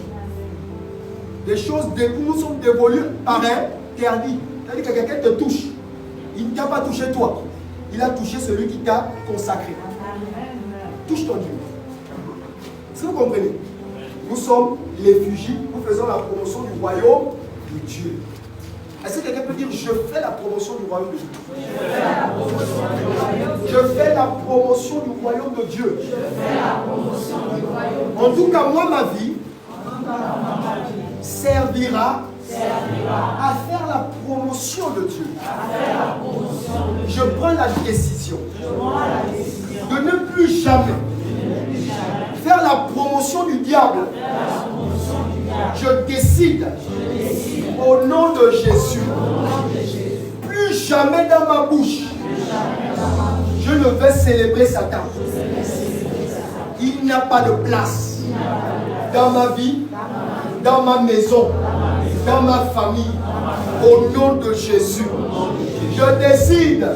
Les choses où nous sommes dévolus par interdit. C'est-à-dire que quelqu'un te touche. Il ne t'a pas touché toi. Il a touché celui qui t'a consacré. Touche ton Dieu. Est-ce que vous comprenez? Nous sommes les fugitifs. Nous faisons la promotion du royaume de Dieu. Est-ce que quelqu'un peut dire je fais la promotion du royaume de Dieu? Je fais la promotion du royaume de Dieu. En tout cas, moi, ma vie servira à faire la promotion de Dieu. Je prends la décision de ne plus jamais faire la promotion du diable. Je décide au nom de Jésus. Plus jamais dans ma bouche je ne vais célébrer Satan. Il n'y a pas de place dans ma vie, dans ma maison, dans ma famille. Au nom de Jésus, je décide,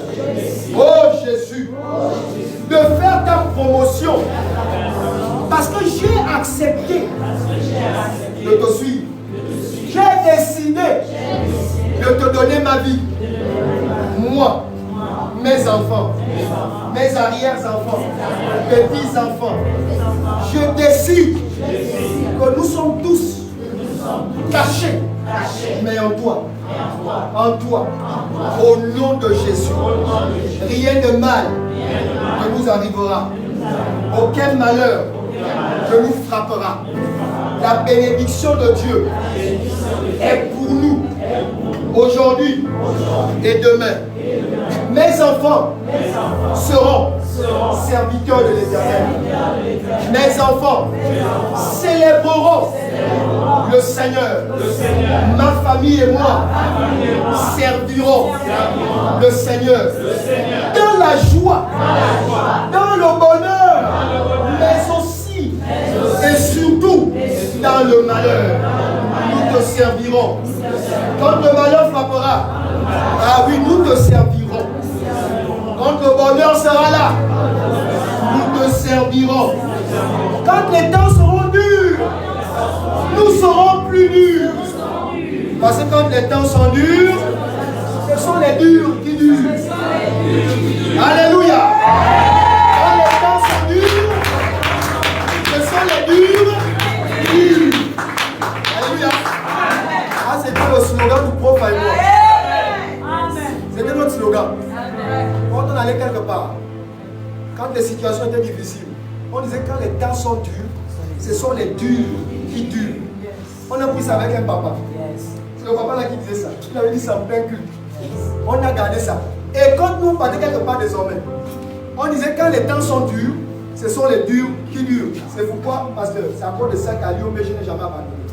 oh Jésus, de faire ta promotion. Parce que j'ai accepté de te suivre. J'ai décidé de te donner ma vie. Moi, mes enfants, mes arrière-enfants, mes petits-enfants. Je décide que nous sommes tous cachés, mais en toi. En toi. Au nom de Jésus. Rien de mal ne nous arrivera. Aucun malheur ne nous frappera. La bénédiction de Dieu est pour nous aujourd'hui et demain. Mes enfants seront serviteurs de l'Éternel. Mes enfants célébreront le Seigneur. Ma famille et moi servirons le Seigneur. Dans la joie, dans le bonheur, mais aussi et surtout dans le malheur. Nous te servirons. Quand le malheur frappera, ah oui, nous te servirons. Quand le bonheur sera là, nous te servirons. Quand les temps seront durs, nous serons plus durs. Parce que quand les temps sont durs, ce sont les durs qui durent. Alléluia. Quand les temps sont durs, ce sont les durs qui durent. Alléluia. Ah, c'était le slogan du prof et moi. C'était notre slogan. Quand on allait quelque part, quand les situations étaient difficiles, on disait quand les temps sont durs, ce sont les durs qui durent. On a pris ça avec un papa. C'est le papa là qui disait ça. Il avait dit ça en plein culte. On a gardé ça. Et quand nous partons quelque part désormais, on disait quand les temps sont durs, ce sont les durs qui durent. C'est pourquoi, parce que c'est à cause de ça qu'à Liobé, je n'ai jamais abandonné.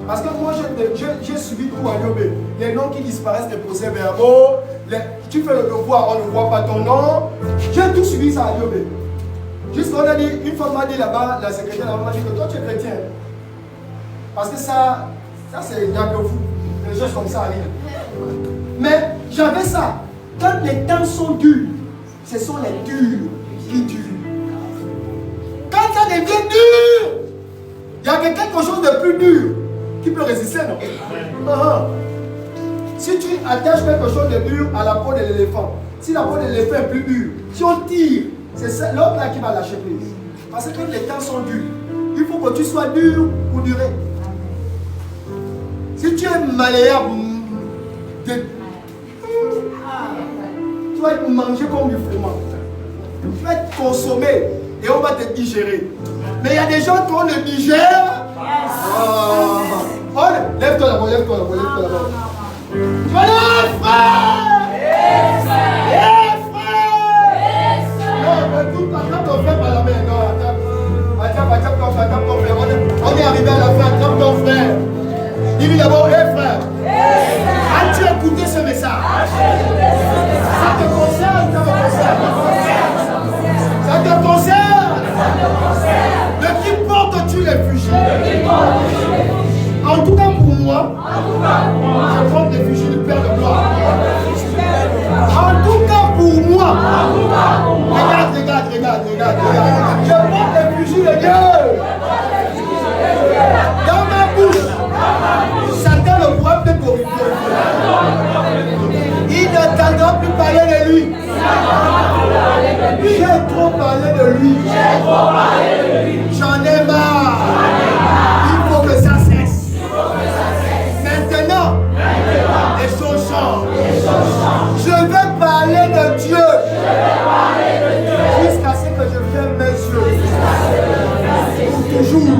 Parce que moi, j'ai suivi tout à Liobé. Les noms qui disparaissent, les procès-verbaux, tu fais le devoir, on ne voit pas ton nom. J'ai tout suivi ça à Liobé. Juste on a dit, une fois m'a dit là-bas, la secrétaire là-bas m'a dit que toi tu es chrétien. Parce que ça c'est bien que vous. Les choses comme ça arrivent. Mais j'avais ça. Quand les temps sont durs, ce sont les durs qui durent. Quand ça devient dur, il y a quelque chose de plus dur qui peut résister, non? Si tu attaches quelque chose de dur à la peau de l'éléphant, si la peau de l'éléphant est plus dure, si on tire, c'est l'autre là qui va lâcher prise. Parce que quand les temps sont durs, il faut que tu sois dur pour durer. Si tu es malléable, tu vas être mangé comme du froment. Tu vas être consommé et on va te digérer. Mais il y a des gens qu'on ne digère. Lève-toi là-bas, lève-toi là-bas, lève-toi là-bas. Tu vas là, frère! Non, mais tout attrape ton frère par la main. Non, attrape ton frère. On est arrivé à la fin, attrape ton frère. Dis-lui d'abord, hé frère, as-tu écouté ce message? Ça te concerne, ça me concerne. Ça te concerne. De qui portes-tu les fusils? En tout cas pour moi, je porte les fusils du Père de gloire. En tout cas pour moi, regarde. Je porte les l'effigie de Dieu. Dans ma bouche, Satan ne pourra plus glorifier. Il n'entendra plus parler de lui. J'ai trop parlé de lui. J'en ai marre. Il faut que ça cesse. Maintenant, les choses changent. Je vais parler de Dieu jusqu'à ce que je ferme mes yeux. Pour toujours.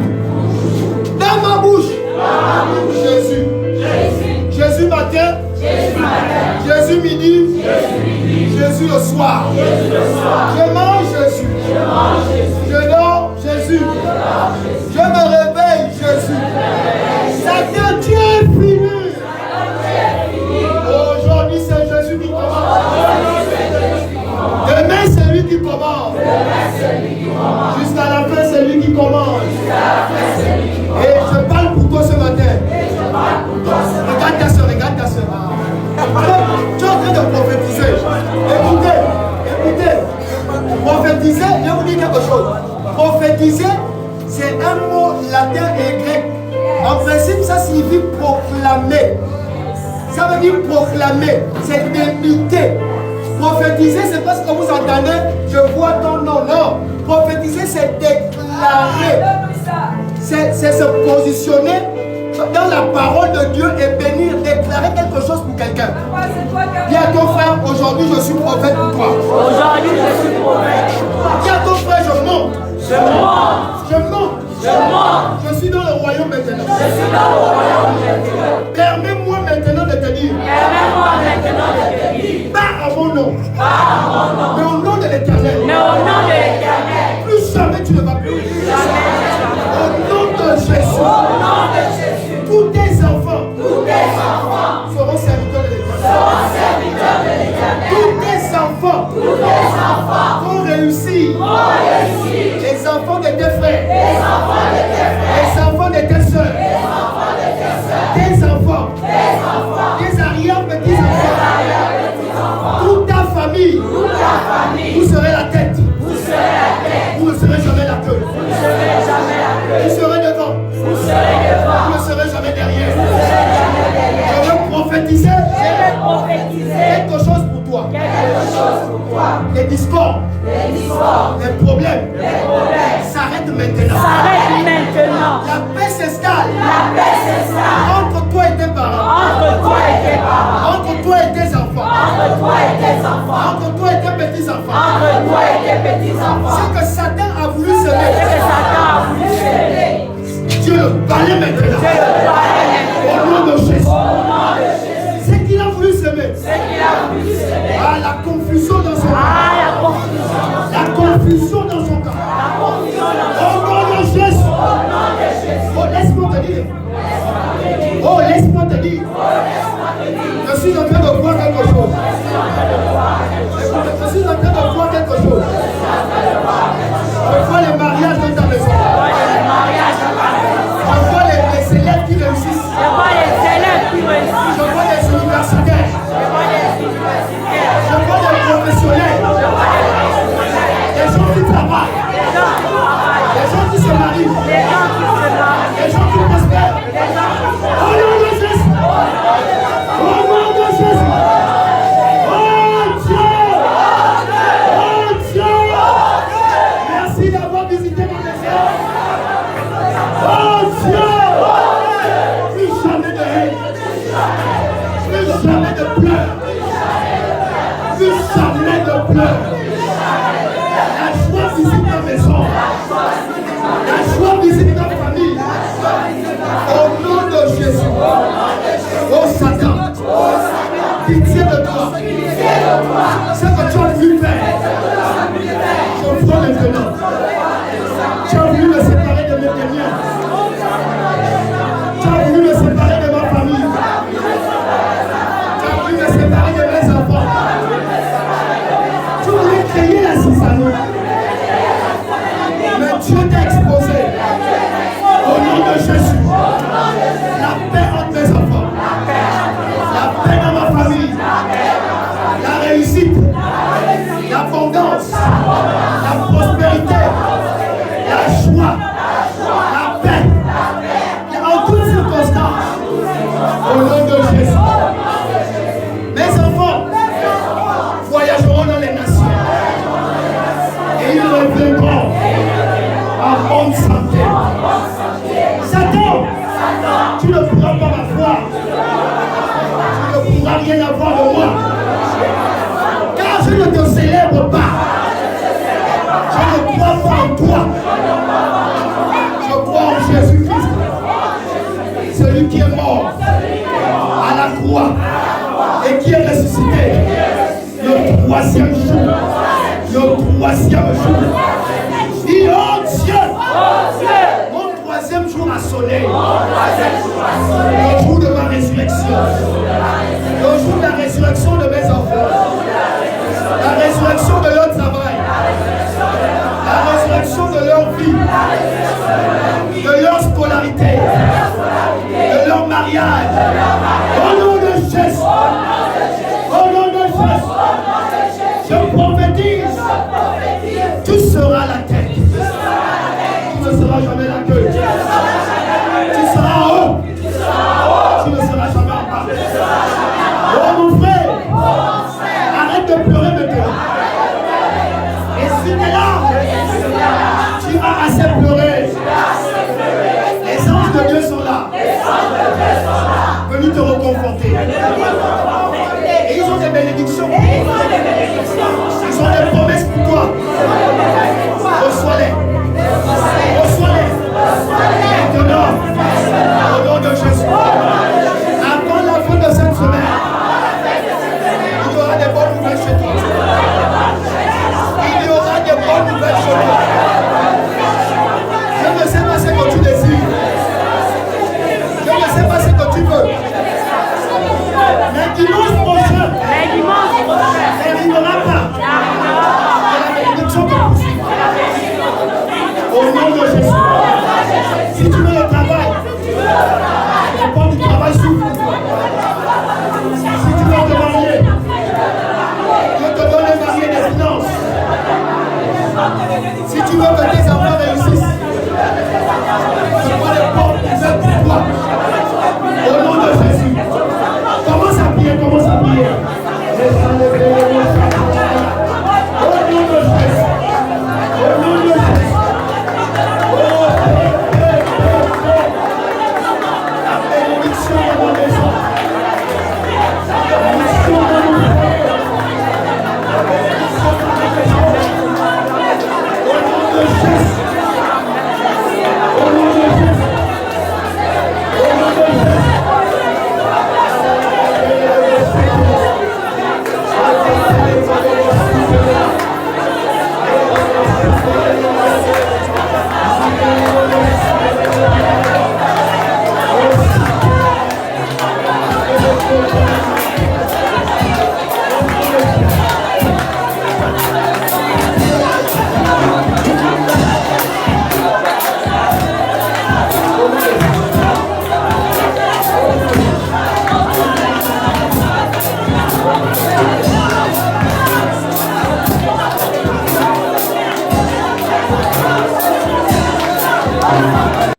Dans ma bouche, Jésus. Jésus matin, Jésus midi, Jésus le soir. Je mange Jésus. Je dors Jésus. Je me réveille Jésus. Satan, tu es fini. Aujourd'hui, c'est Jésus qui commence. Demain, c'est lui qui commence. Jusqu'à la fin, c'est lui qui commence. Et je parle pour toi ce matin. Regarde ta soeur, regarde ta soeur. Tu es en train de prophétiser. Écoutez, écoutez. Prophétiser, je vais vous dire quelque chose. Prophétiser, c'est un mot latin et grec. En principe, ça signifie proclamer. Ça veut dire proclamer, c'est d'imiter. Prophétiser, c'est parce que vous entendez, je vois ton nom. Non, prophétiser, c'est déclarer. C'est se positionner dans la parole de Dieu et bénir, déclarer quelque chose pour quelqu'un. Dis à ton frère, aujourd'hui je suis prophète pour toi. Aujourd'hui je suis prophète. Dis à ton frère, je monte. Je monte. Je monte. Je monte. Je suis dans le royaume maintenant. Je suis dans le royaume de Dieu. Permets-moi maintenant de te dire. Permets-moi maintenant de te dire. Pas à mon nom. Pas à mon nom. Mais au nom de l'Éternel. Mais au nom de l'Éternel. Plus jamais tu ne vas plus. Au nom de Jésus. Au nom de Jésus. Tous tes enfants. Tous tes enfants. Seront serviteurs de l'Éternel. Seront serviteurs de l'Éternel. Tous tes enfants. Tous tes enfants. Vont réussir. Vont réussir. Les enfants de tes frères. Les enfants de tes frères. Les enfants de tes soeurs. Les enfants de tes soeurs. Tes enfants. Tes enfants. Tes arrière-petits-enfants. Toute ta famille. Toute ta famille. Vous serez la tête. Vous serez la tête. Vous ne serez jamais la queue. Vous ne serez jamais la Vous queue. serez devant. Vous serez devant. Vous ne serez jamais derrière. Vous ne serez jamais derrière. Je veux prophétiser Je vais prophétiser quelque chose pour toi. quelque chose pour toi. Les discords, Les discords, les problèmes les problèmes s'arrêtent maintenant. s'arrêtent maintenant. La paix s'installe La paix s'installe entre toi et tes parents, entre toi et tes parents, entre toi et tes enfants, entre toi et tes enfants, entre toi et tes petits-enfants. entre toi et tes petits-enfants. Ce que Satan a voulu Ce que semer, Satan a voulu semer, Dieu le balaye maintenant. Dieu le balaye Au nom de Jésus. au nom de Jésus. Ce qu'il a voulu semer, Ce qu'il a voulu semer, la confusion dans son cœur. la confusion, La confusion dans son cœur. la confusion dans Au nom de Jésus. au nom de Jésus. Oh, laisse-moi te dire. Oh, laisse-moi te dire. Je suis en train de voir quelque chose. Je suis en train de voir quelque chose. Je vois les mariages dans ta maison. Je vois les célèbres qui réussissent. Je vois les élèves qui réussissent. Je vois les universitaires. Je vois les universitaires. Je vois les professionnels. Je crois pas ma foi, tu ne pourras rien avoir de moi. Car je ne te célèbre pas. Je ne crois pas en toi. Je crois en Jésus-Christ. Celui qui est mort à la croix et qui est ressuscité le troisième jour. Le troisième jour. Dis, oh Dieu, mon troisième jour a sonné. Le jour de ma résurrection. Le jour de la résurrection de mes enfants. La résurrection de leur travail. La résurrection de leur vie. De leur scolarité. De leur mariage. Au nom de Jésus. Au nom de Jésus. Je prophétise. Tu seras la tête. Tu ne seras jamais la queue. Tu seras en haut. Tu ne seras jamais en bas. Oh mon frère, arrête de pleurer maintenant. Et si tu es là, tu as assez pleuré. Les anges de Dieu sont là. Venus te reconforter. Et ils ont des bénédictions. Ils ont des promesses pour toi. Reçois-les. Reçois-les. Maintenant, au nom de Jésus. Avant la fin de cette semaine, il y aura des bonnes nouvelles chez toi. Il y aura des bonnes nouvelles chez toi. Je ne sais pas ce que tu désires. Je ne sais pas ce que tu veux. Mais dimanche